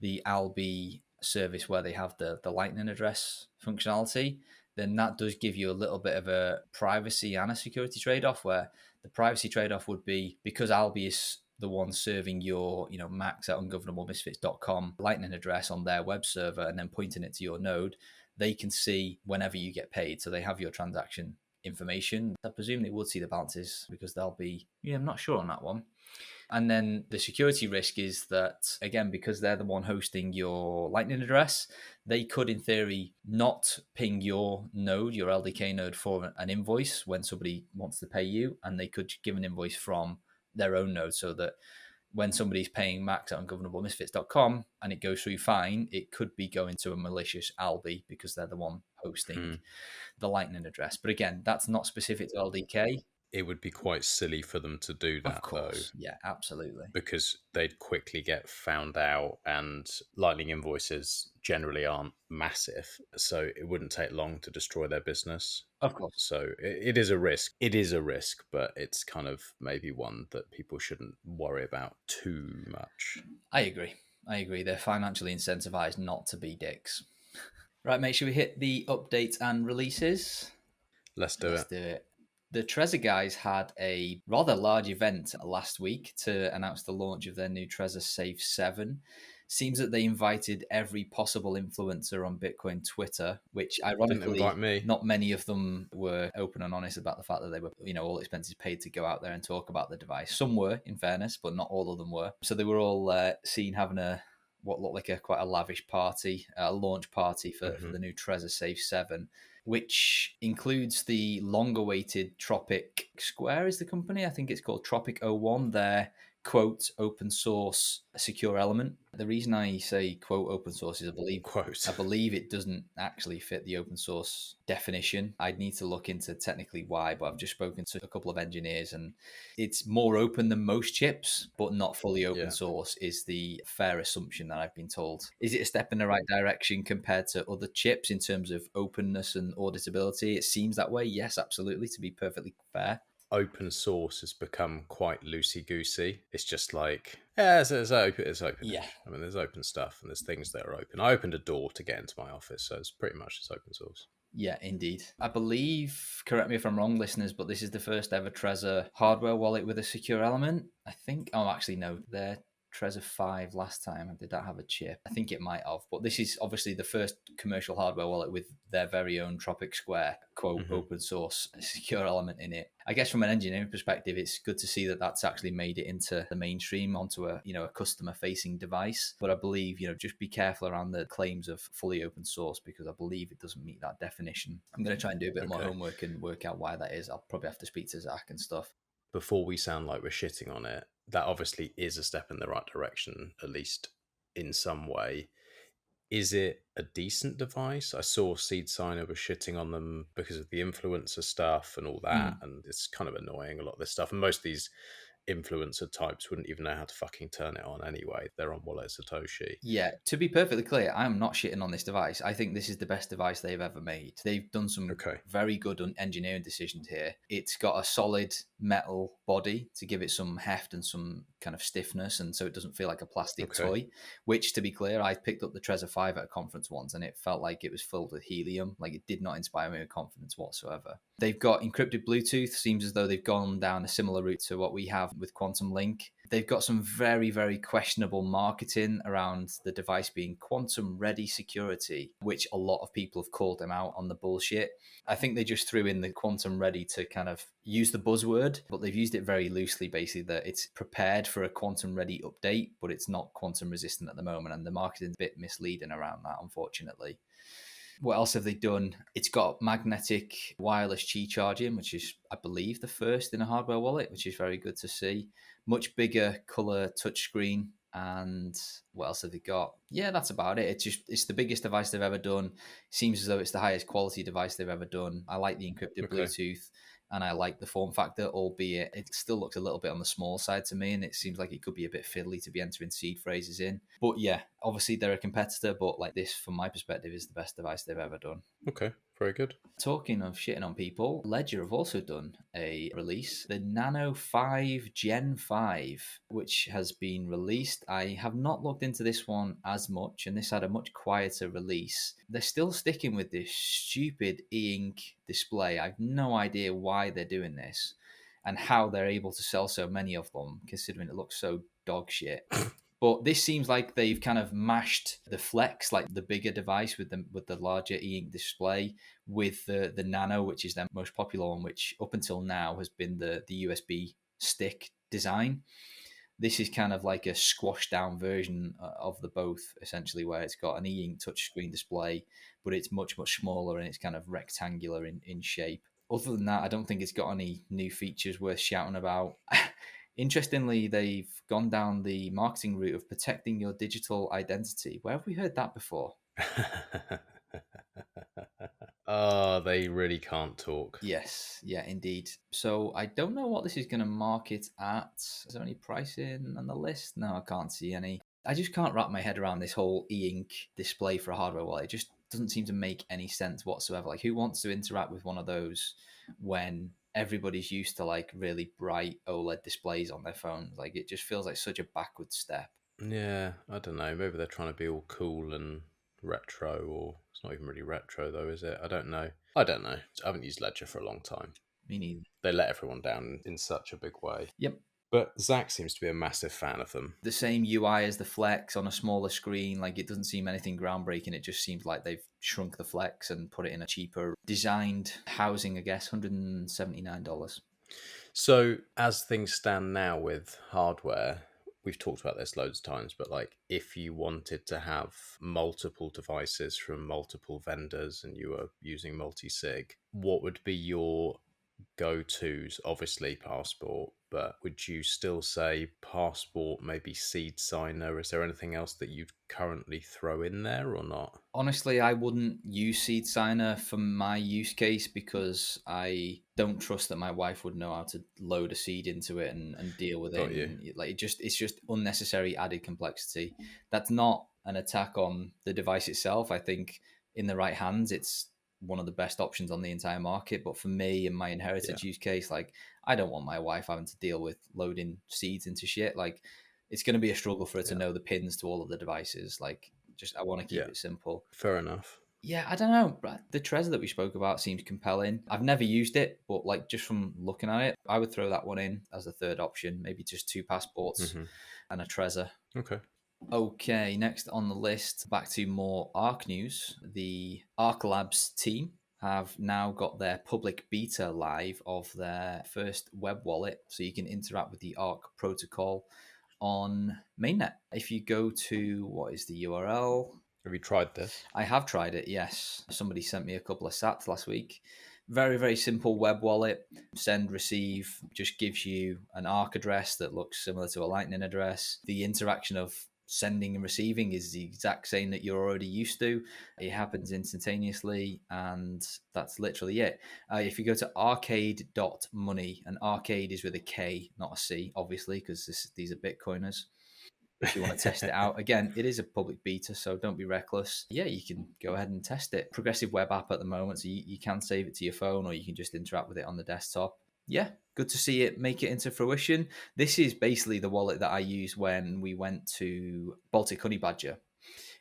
the Alby service where they have the Lightning address functionality, then that does give you a little bit of a privacy and a security trade-off, where the privacy trade-off would be because Alby is the one serving your, max at ungovernablemisfits.com Lightning address on their web server and then pointing it to your node, they can see whenever you get paid. So they have your transaction information. I presume they would see the balances because they'll be, I'm not sure on that one. And then the security risk is that, again, because they're the one hosting your Lightning address, they could, in theory, not ping your node, your LDK node, for an invoice when somebody wants to pay you, and they could give an invoice from their own node, so that when somebody's paying max at ungovernablemisfits.com and it goes through fine, it could be going to a malicious Alby because they're the one hosting the Lightning address. But again, that's not specific to LDK. It would be quite silly for them to do that, of course. though. Yeah, absolutely. Because they'd quickly get found out, and Lightning invoices generally aren't massive, so it wouldn't take long to destroy their business. Of course. So it is a risk. It is a risk, but it's kind of maybe one that people shouldn't worry about too much. I agree. They're financially incentivized not to be dicks. Right, mate, should we hit the updates and releases? Let's do it. The Trezor guys had a rather large event last week to announce the launch of their new Trezor Safe 7. Seems that they invited every possible influencer on Bitcoin Twitter, which ironically, not many of them were open and honest about the fact that they were, all expenses paid to go out there and talk about the device. Some were, in fairness, but not all of them were. So they were all seen having what looked like quite a lavish party, a launch party for the new Trezor Safe 7. Which includes the long-awaited Tropic Square is the company. I think it's called Tropic 01, their, quote, open source secure element. The reason I say, quote, open source is I believe it doesn't actually fit the open source definition. I'd need to look into technically why, but I've just spoken to a couple of engineers and it's more open than most chips, but not fully open source is the fair assumption that I've been told. Is it a step in the right direction compared to other chips in terms of openness and auditability? It seems that way. Yes, absolutely, to be perfectly fair. Open source has become quite loosey-goosey. It's just like, it's open. Yeah. I mean, there's open stuff and there's things that are open. I opened a door to get into my office, so it's pretty much just open source. Yeah, indeed. I believe, correct me if I'm wrong, listeners, but this is the first ever Trezor hardware wallet with a secure element. I think, actually, no, they're Trezor 5 last time. Did that have a chip? I think it might have. But this is obviously the first commercial hardware wallet with their very own Tropic Square, quote, open source secure element in it. I guess from an engineering perspective, it's good to see that that's actually made it into the mainstream, onto a customer-facing device. But I believe, just be careful around the claims of fully open source because I believe it doesn't meet that definition. I'm going to try and do a bit more homework and work out why that is. I'll probably have to speak to Zach and stuff. Before we sound like we're shitting on it, that obviously is a step in the right direction, at least in some way. Is it a decent device? I saw Seed Signer was shitting on them because of the influencer stuff and all that, and it's kind of annoying, a lot of this stuff. And most of these influencer types wouldn't even know how to fucking turn it on anyway. They're on Wallet Satoshi. Yeah, to be perfectly clear, I'm not shitting on this device. I think this is the best device they've ever made. They've done some very good engineering decisions here. It's got a solid metal body to give it some heft and some kind of stiffness, and so it doesn't feel like a plastic toy, which, to be clear, I picked up the Trezor 5 at a conference once and it felt like it was filled with helium. Like, it did not inspire me with confidence whatsoever. They've got encrypted Bluetooth. Seems as though they've gone down a similar route to what we have with Quantum Link. They've got some very, very questionable marketing around the device being quantum ready security, which a lot of people have called them out on the bullshit. I think they just threw in the quantum ready to kind of use the buzzword, but they've used it very loosely, basically, that it's prepared for a quantum ready update, but it's not quantum resistant at the moment. And the marketing's a bit misleading around that, unfortunately. What else have they done? It's got magnetic wireless Qi charging, which is, I believe, the first in a hardware wallet, which is very good to see. Much bigger color touchscreen. And what else have they got? Yeah, that's about it. It's the biggest device they've ever done. Seems as though it's the highest quality device they've ever done. I like the encrypted Bluetooth, and I like the form factor, albeit it still looks a little bit on the small side to me, and it seems like it could be a bit fiddly to be entering seed phrases in. But yeah, obviously they're a competitor, but like this, from my perspective, is the best device they've ever done. Okay, very good. Talking of shitting on people, Ledger have also done a release, the Nano 5 Gen 5, which has been released. I have not looked into this one as much, and this had a much quieter release. They're still sticking with this stupid e-ink display. I have no idea why they're doing this and how they're able to sell so many of them, considering it looks so dog shit. But this seems like they've kind of mashed the Flex, like the bigger device with the larger e-ink display, with the Nano, which is their most popular one, which up until now has been the USB stick design. This is kind of like a squashed down version of the both, essentially, where it's got an e-ink touchscreen display, but it's much, much smaller and it's kind of rectangular in shape. Other than that, I don't think it's got any new features worth shouting about. Interestingly, they've gone down the marketing route of protecting your digital identity. Where have we heard that before? Oh, they really can't talk. Yes, yeah, indeed. So I don't know what this is going to market at. Is there any pricing on the list? No, I can't see any. I just can't wrap my head around this whole e-ink display for a hardware wallet. It just doesn't seem to make any sense whatsoever. Like, who wants to interact with one of those when everybody's used to like really bright OLED displays on their phones? Like, it just feels like such a backward step. Yeah, I don't know. Maybe they're trying to be all cool and retro, or it's not even really retro though, is it? I don't know. I haven't used Ledger for a long time. Me neither. They let everyone down in such a big way. Yep. But Zach seems to be a massive fan of them. The same UI as the Flex on a smaller screen. Like, it doesn't seem anything groundbreaking. It just seems like they've shrunk the Flex and put it in a cheaper designed housing, I guess, $179. So as things stand now with hardware, we've talked about this loads of times, but like if you wanted to have multiple devices from multiple vendors and you were using Multisig, what would be your go-tos? Obviously Passport, but would you still say Passport, maybe Seed Signer? Is there anything else that you'd currently throw in there or not? Honestly, I wouldn't use Seed Signer for my use case because I don't trust that my wife would know how to load a seed into it and deal with it. And, like, it's just unnecessary added complexity. That's not an attack on the device itself. I think in the right hands, it's one of the best options on the entire market. But for me and my inheritance use case, like, I don't want my wife having to deal with loading seeds into shit. Like, it's going to be a struggle for her to know the pins to all of the devices. Like, just, I want to keep it simple. Fair enough. Yeah, I don't know. The Trezor that we spoke about seems compelling. I've never used it, but like, just from looking at it, I would throw that one in as a third option. Maybe just 2 passports and a Trezor. Okay, next on the list, back to more Arc news. The Arc Labs team have now got their public beta live of their first web wallet, so you can interact with the Arc protocol on mainnet. If you go to, what is the URL? Have you tried this? I have tried it, yes. Somebody sent me a couple of sats last week. Very, very simple web wallet. Send, receive, just gives you an Arc address that looks similar to a Lightning address. The interaction of sending and receiving is the exact same that you're already used to. It happens instantaneously, and that's literally it. If you go to Arcade.money, and Arcade is with a K, not a C, obviously, because these are Bitcoiners. If you want to test it out, again, it is a public beta, so don't be reckless. Yeah, you can go ahead and test it. Progressive web app at the moment, so you can save it to your phone, or you can just interact with it on the desktop. Yeah, good to see it make it into fruition. This is basically the wallet that I used when we went to Baltic Honey Badger.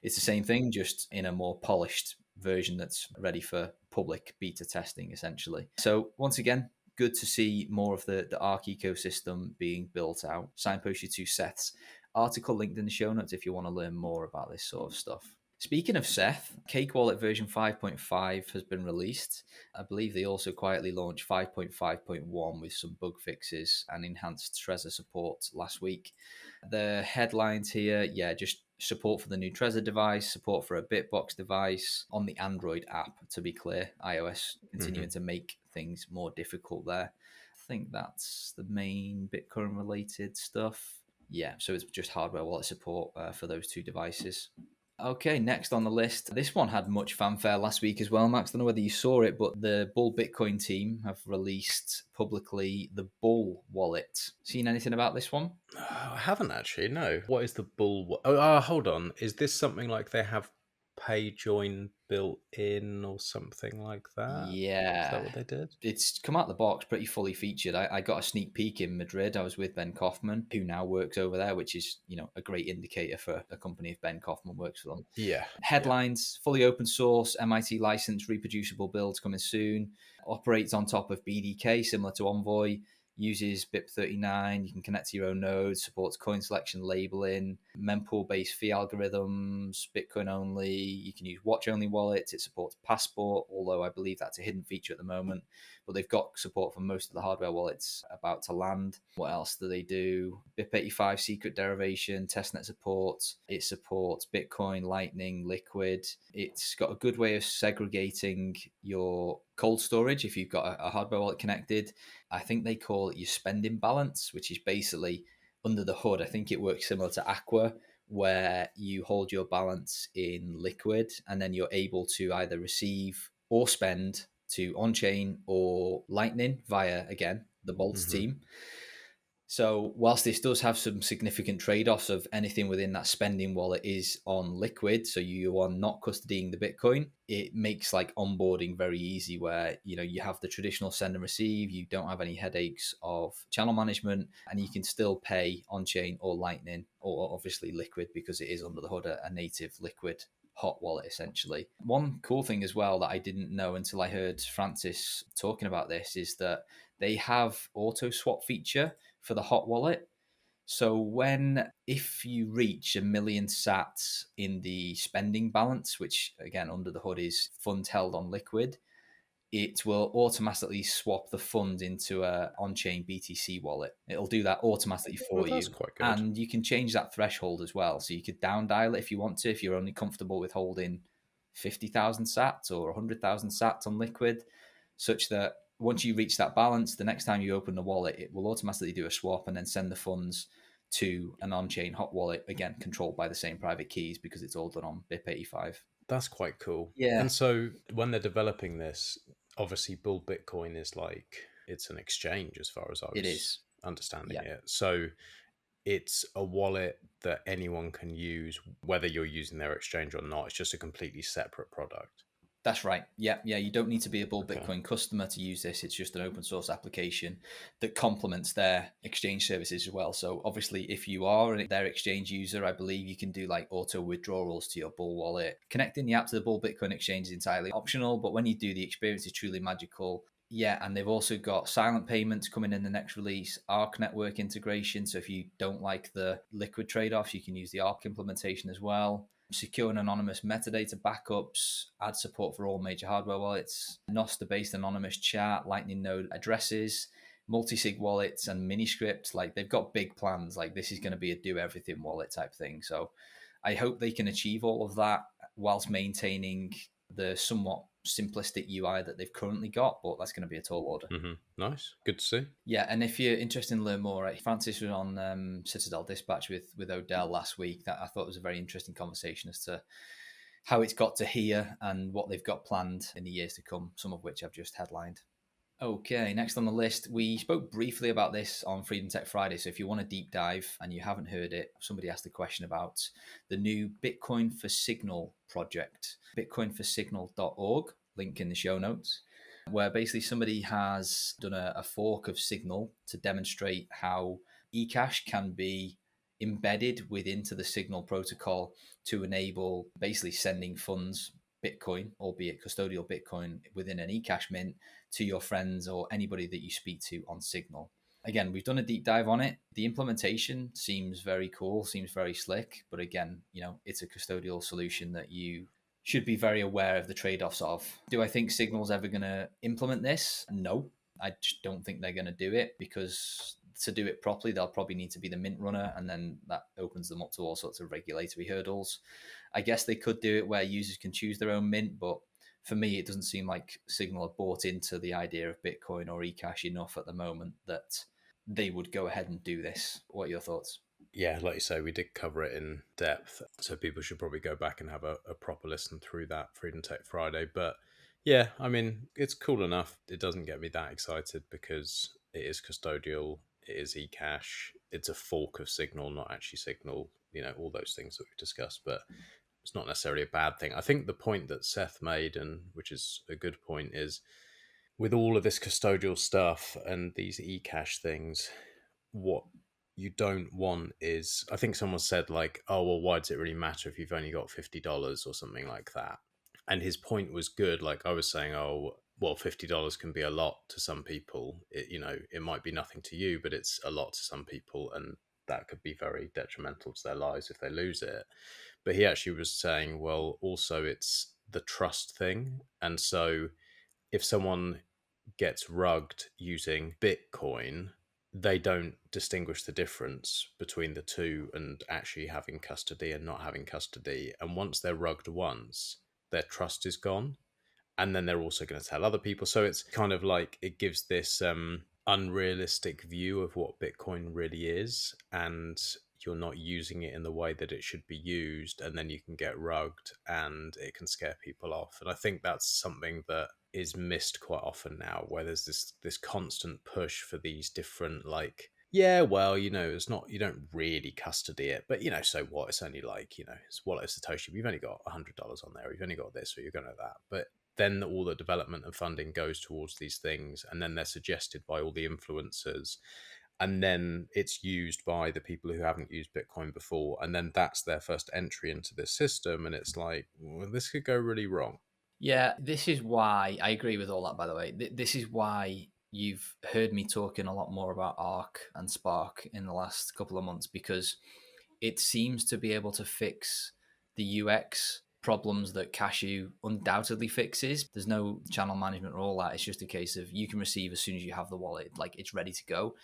It's the same thing, just in a more polished version that's ready for public beta testing, essentially. So once again, good to see more of the Arc ecosystem being built out. Signpost you to Seth's article linked in the show notes if you want to learn more about this sort of stuff. Speaking of Seth, Cake Wallet version 5.5 has been released. I believe they also quietly launched 5.5.1 with some bug fixes and enhanced Trezor support last week. The headlines here, just support for the new Trezor device, support for a Bitbox device on the Android app, to be clear. iOS continuing to make things more difficult there. I think that's the main Bitcoin related stuff. Yeah, so it's just hardware wallet support for those two devices. Okay, next on the list. This one had much fanfare last week as well, Max. I don't know whether you saw it, but the Bull Bitcoin team have released publicly the Bull wallet. Seen anything about this one? I haven't actually, no. What is the Bull? Hold on. Is this something like they have PayJoin built in or something like that? Yeah. Is that what they did? It's come out the box pretty fully featured. I got a sneak peek in Madrid. I was with Ben Kaufman, who now works over there, which is, a great indicator for a company if Ben Kaufman works for them. Yeah. Headlines, fully open source, MIT licensed, reproducible builds coming soon. Operates on top of BDK, similar to Envoy. Uses BIP39. You can connect to your own nodes. Supports coin selection labeling. Mempool-based fee algorithms. Bitcoin only. You can use watch-only wallets. It supports Passport, although I believe that's a hidden feature at the moment. But they've got support for most of the hardware wallets about to land. What else do they do? BIP85 secret derivation, testnet support. It supports Bitcoin, Lightning, Liquid. It's got a good way of segregating your cold storage if you've got a hardware wallet connected. I think they call it your spending balance, which is basically under the hood. I think it works similar to Aqua, where you hold your balance in Liquid and then you're able to either receive or spend to on-chain or Lightning via, again, the Boltz team. So whilst this does have some significant trade-offs of anything within that spending wallet is on Liquid, so you are not custodying the Bitcoin, it makes like onboarding very easy where, you have the traditional send and receive, you don't have any headaches of channel management, and you can still pay on-chain or Lightning or obviously Liquid because it is under the hood a native Liquid hot wallet essentially. One cool thing as well that I didn't know until I heard Francis talking about this is that they have auto swap feature for the hot wallet. So if you reach 1 million sats in the spending balance, which again under the hood is funds held on Liquid, it will automatically swap the funds into a on-chain BTC wallet. It'll do that automatically for you. That's quite good. And you can change that threshold as well. So you could down dial it if you want to, if you're only comfortable with holding 50,000 sats or 100,000 sats on Liquid, such that once you reach that balance, the next time you open the wallet, it will automatically do a swap and then send the funds to an on-chain hot wallet, again, controlled by the same private keys because it's all done on BIP85. That's quite cool. Yeah. And so when they're developing this, obviously Bull Bitcoin is it's an exchange as far as I was understanding it. So it's a wallet that anyone can use, whether you're using their exchange or not. It's just a completely separate product. That's right. Yeah. You don't need to be a Bull Bitcoin customer to use this. It's just an open source application that complements their exchange services as well. So obviously, if you are their exchange user, I believe you can do like auto withdrawals to your Bull wallet. Connecting the app to the Bull Bitcoin exchange is entirely optional, but when you do, the experience is truly magical. Yeah, and they've also got silent payments coming in the next release, Arc network integration. So if you don't like the Liquid trade-offs, you can use the Arc implementation as well. Secure and anonymous metadata backups, add support for all major hardware wallets, Nostr-based anonymous chat, Lightning node addresses, Multisig wallets, and miniscript. Like they've got big plans. Like this is going to be a do everything wallet type thing. So I hope they can achieve all of that whilst maintaining the somewhat simplistic UI that they've currently got, but that's going to be a tall order. Nice. Good to see. Yeah, and if you're interested in learn more, Francis was on Citadel Dispatch with Odell last week. That I thought was a very interesting conversation as to how it's got to here and what they've got planned in the years to come, some of which I've just headlined. Okay, next on the list, we spoke briefly about this on Freedom Tech Friday. So if you want a deep dive and you haven't heard it, somebody asked a question about the new Bitcoin for Signal project, bitcoinforsignal.org, link in the show notes, where basically somebody has done a fork of Signal to demonstrate how eCash can be embedded into the Signal protocol to enable basically sending funds, Bitcoin, albeit custodial Bitcoin, within an eCash mint to your friends or anybody that you speak to on Signal. Again, we've done a deep dive on it. The implementation seems very cool, seems very slick, but again, it's a custodial solution that you should be very aware of the trade-offs of. Do I think Signal's ever going to implement this? No, I just don't think they're going to do it, because to do it properly, they'll probably need to be the mint runner, and then that opens them up to all sorts of regulatory hurdles. I guess they could do it where users can choose their own mint, but for me, it doesn't seem like Signal have bought into the idea of Bitcoin or eCash enough at the moment that they would go ahead and do this. What are your thoughts? yeah, like you say, we did cover it in depth, so people should probably go back and have a proper listen through that Freedom Tech Friday. But yeah, I mean, it's cool enough. It doesn't get me that excited because it is custodial, it is eCash, it's a fork of Signal, not actually Signal, all those things that we've discussed, but it's not necessarily a bad thing. I think the point that Seth made, and which is a good point, is with all of this custodial stuff and these eCash things, what you don't want is, I think someone said like, oh, well, why does it really matter if you've only got $50 or something like that? And his point was good. Like I was saying, oh, well, $50 can be a lot to some people. It might be nothing to you, but it's a lot to some people. And that could be very detrimental to their lives if they lose it. But he actually was saying, well, also it's the trust thing. And so if someone gets rugged using Bitcoin, they don't distinguish the difference between the two and actually having custody and not having custody. And once they're rugged once, their trust is gone. And then they're also going to tell other people. So it's kind of like it gives this unrealistic view of what Bitcoin really is. And you're not using it in the way that it should be used. And then you can get rugged and it can scare people off. And I think that's something that is missed quite often now, where there's this constant push for these different, like, yeah, well, it's not, you don't really custody it, but so what? It's only like, it's wallet of Satoshi. You've only got $100 on there. You've only got this, or you're going to that. But then all the development and funding goes towards these things, and then they're suggested by all the influencers, and then it's used by the people who haven't used Bitcoin before, and then that's their first entry into this system, and it's like, well, this could go really wrong. Yeah, this is why I agree with all that, by the way. This is why you've heard me talking a lot more about Arc and Spark in the last couple of months, because it seems to be able to fix the UX problems that Cashew undoubtedly fixes. There's no channel management or all that. It's just a case of you can receive as soon as you have the wallet, like it's ready to go.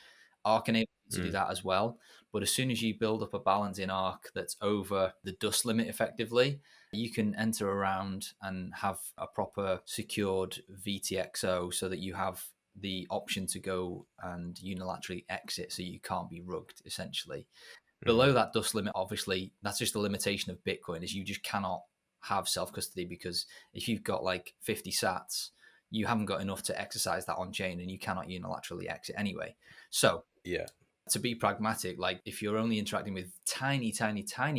Arc enables you to do that as well. But as soon as you build up a balance in Arc that's over the dust limit effectively, you can enter around and have a proper secured VTXO so that you have the option to go and unilaterally exit so you can't be rugged, essentially. Below that dust limit, obviously, that's just the limitation of Bitcoin, is you just cannot have self-custody, because if you've got like 50 sats, you haven't got enough to exercise that on chain, and you cannot unilaterally exit anyway. So yeah, to be pragmatic, like if you're only interacting with tiny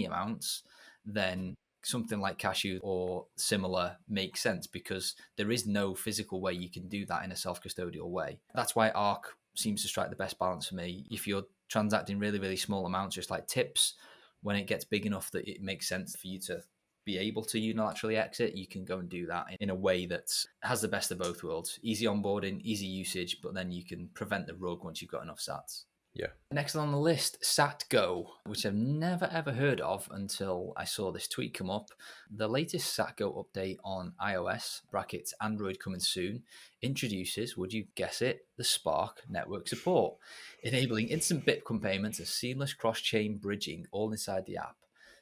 amounts, then something like Cashew or similar makes sense, because there is no physical way you can do that in a self-custodial way. That's why Arc seems to strike the best balance for me. If you're transacting really small amounts, just like tips, when it gets big enough that it makes sense for you to be able to unilaterally exit, you can go and do that in a way that has the best of both worlds. Easy onboarding, easy usage, but then you can prevent the rug once you've got enough sats. Yeah. Next on the list, SatGo, which I've never ever heard of until I saw this tweet come up. The latest SatGo update on iOS (brackets Android coming soon) introduces, would you guess it, the Spark network support, enabling instant Bitcoin payments and seamless cross-chain bridging all inside the app.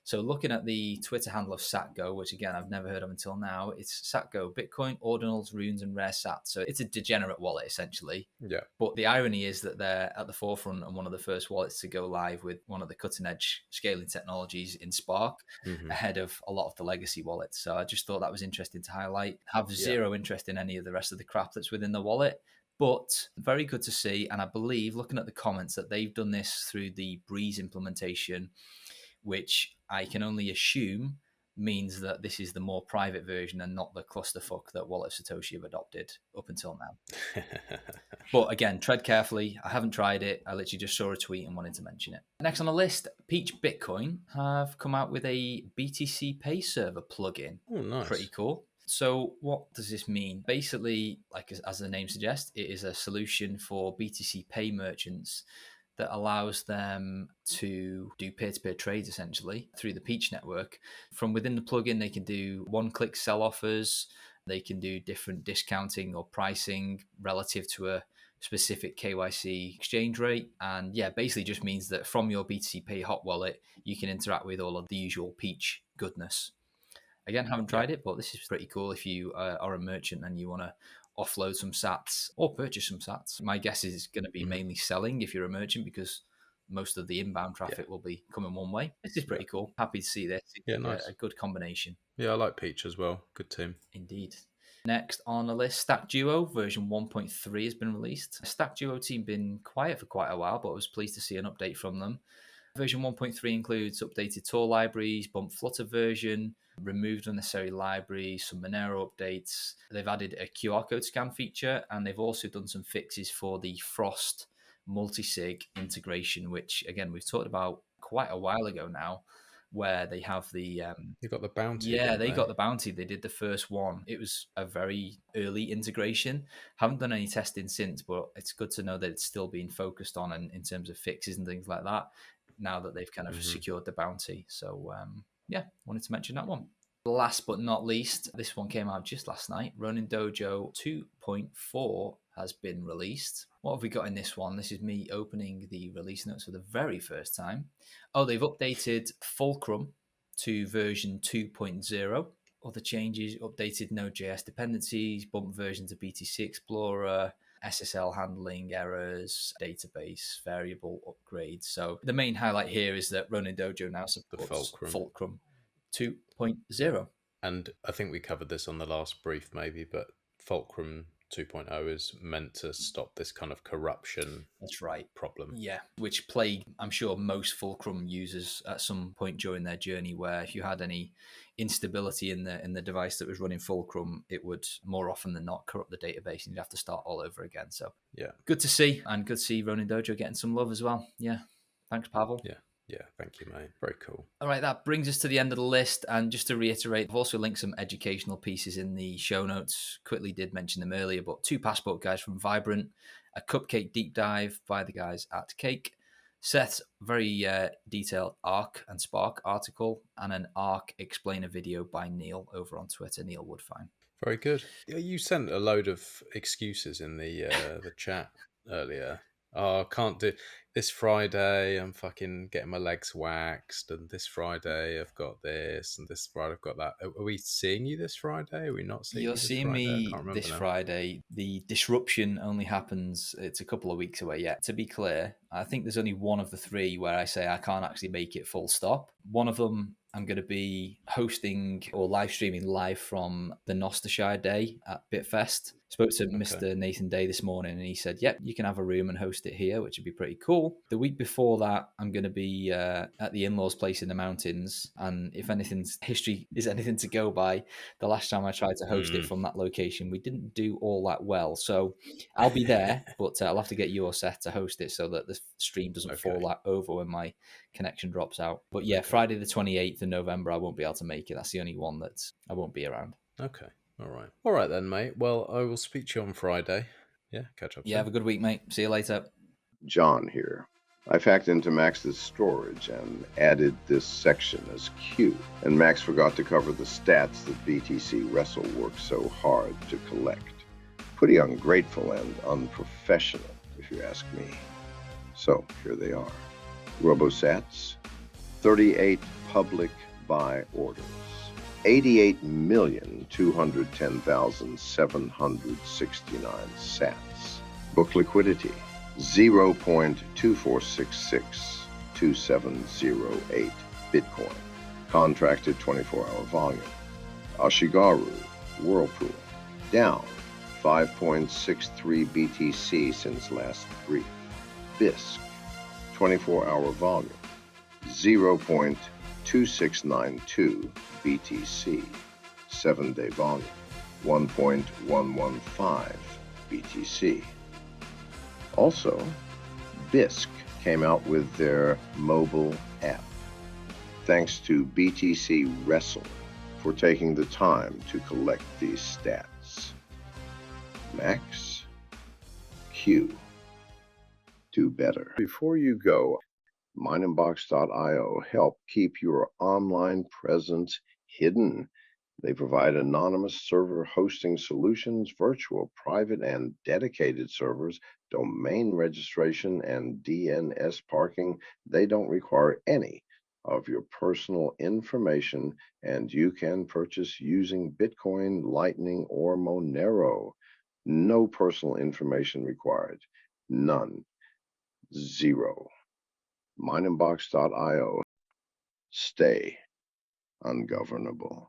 So looking at the Twitter handle of SatGo, which again I've never heard of until now, it's SatGo, Bitcoin, ordinals, runes, and rare sats. So it's a degenerate wallet essentially. Yeah. But the irony is that they're at the forefront and one of the first wallets to go live with one of the cutting edge scaling technologies in Spark, ahead of a lot of the legacy wallets. So I just thought that was interesting to highlight. Have zero interest in any of the rest of the crap that's within the wallet, but very good to see. And I believe, looking at the comments, that they've done this through the Breeze implementation, which I can only assume means that this is the more private version and not the clusterfuck that Wallet of Satoshi have adopted up until now. But again, tread carefully. I haven't tried it. I literally just saw a tweet and wanted to mention it. Next on the list, Peach Bitcoin have come out with a BTC Pay Server plugin. Oh, nice. Pretty cool. So what does this mean? Basically, like as the name suggests, it is a solution for BTC Pay merchants that allows them to do peer-to-peer trades essentially through the Peach network. From within the plugin, they can do one-click sell offers. They can do different discounting or pricing relative to a specific KYC exchange rate. And yeah, basically just means that from your BTC Pay hot wallet, you can interact with all of the usual Peach goodness. Again, haven't tried it, but this is pretty cool if you are a merchant and you want to offload some sats or purchase some sats. My guess is it's going to be mainly selling if you're a merchant, because most of the inbound traffic will be coming one way. This is pretty cool. Happy to see this. Yeah, nice. A good combination. Yeah, I like Peach as well. Good team. Indeed. Next on the list, StatDuo version 1.3 has been released. StatDuo team been quiet for quite a while, but I was pleased to see an update from them. Version 1.3 includes updated tool libraries, bumped Flutter version, removed unnecessary libraries, some Monero updates. They've added a QR code scan feature, and they've also done some fixes for the Frost Multisig integration, which, again, we've talked about quite a while ago now, where they have the They got the bounty. yeah, they got the bounty. They did the first one. It was a very early integration. Haven't done any testing since, but it's good to know that it's still being focused on and in terms of fixes and things like that, now that they've kind of secured the bounty. So yeah, wanted to mention that one. Last but not least, this one came out just last night. Ronin Dojo 2.4 has been released. What have we got in this one? This is me opening the release notes for the very first time. Oh, they've updated Fulcrum to version 2.0. Other changes: updated Node.js dependencies, bumped version to BTC Explorer, SSL handling errors, database variable upgrades. So the main highlight here is that Ronin Dojo now supports Fulcrum 2.0. And I think we covered this on the last brief maybe, but Fulcrum 2.0 is meant to stop this kind of corruption. That's right. Problem. Yeah, which plagued, I'm sure, most Fulcrum users at some point during their journey, where if you had any instability in the device that was running Fulcrum, it would more often than not corrupt the database and you'd have to start all over again. So yeah, good to see, and good to see Ronin Dojo getting some love as well. Yeah, thanks, Pavel. Yeah, thank you, mate. Very cool. All right, that brings us to the end of the list. And just to reiterate, I've also linked some educational pieces in the show notes. Quickly did mention them earlier, but 2 passport guides from Vibrant, a Cupcake deep dive by the guys at Cake, Seth's very detailed Arc and Spark article, and an Arc explainer video by Neil over on Twitter, Neil Woodfine. Very good. You sent a load of excuses in the chat earlier. Oh, I can't do this Friday. I'm fucking getting my legs waxed, and this Friday I've got this, and this Friday I've got that. Are we seeing you this Friday? Are we not seeing you? You're seeing me this Friday. The disruption only happens, it's a couple of weeks away yet. To be clear, I think there's only one of the 3 where I say I can't actually make it full stop. One of them, I'm going to be hosting or live streaming live from the Gnosticshire Day at Bitfest. Spoke to Mr. Nathan Day this morning, and he said, yep, you can have a room and host it here, which would be pretty cool. The week before that, I'm going to be at the in-laws' place in the mountains. And if history is anything to go by, the last time I tried to host it from that location, we didn't do all that well. So I'll be there, but I'll have to get your set to host it so that the stream doesn't fall over when my connection drops out. But yeah, Friday the 28th of November, I won't be able to make it. That's the only one that I won't be around. Okay. All right then, mate. Well, I will speak to you on Friday. Yeah, catch up. Yeah, have a good week, mate. See you later. John here. I've hacked into Max's storage and added this section as Q. And Max forgot to cover the stats that BTC Wrestle worked so hard to collect. Pretty ungrateful and unprofessional, if you ask me. So, here they are. RoboSats, 38 public buy orders. 88,210,769 sats. Book liquidity, 0.24662708 Bitcoin. Contracted 24-hour volume. Ashigaru, Whirlpool, down 5.63 BTC since last brief. BISC, 24-hour volume, 0.2692 BTC, 7-day volume, 1.115 BTC. Also, BISC came out with their mobile app. Thanks to BTC Wrestle for taking the time to collect these stats. Max, Q, do better. Before you go, miningbox.io help keep your online presence hidden. They provide anonymous server hosting solutions, virtual, private, and dedicated servers, domain registration, and DNS parking. They don't require any of your personal information, and you can purchase using Bitcoin, Lightning, or Monero. No personal information required. None. Zero. miningbox.io. Stay ungovernable.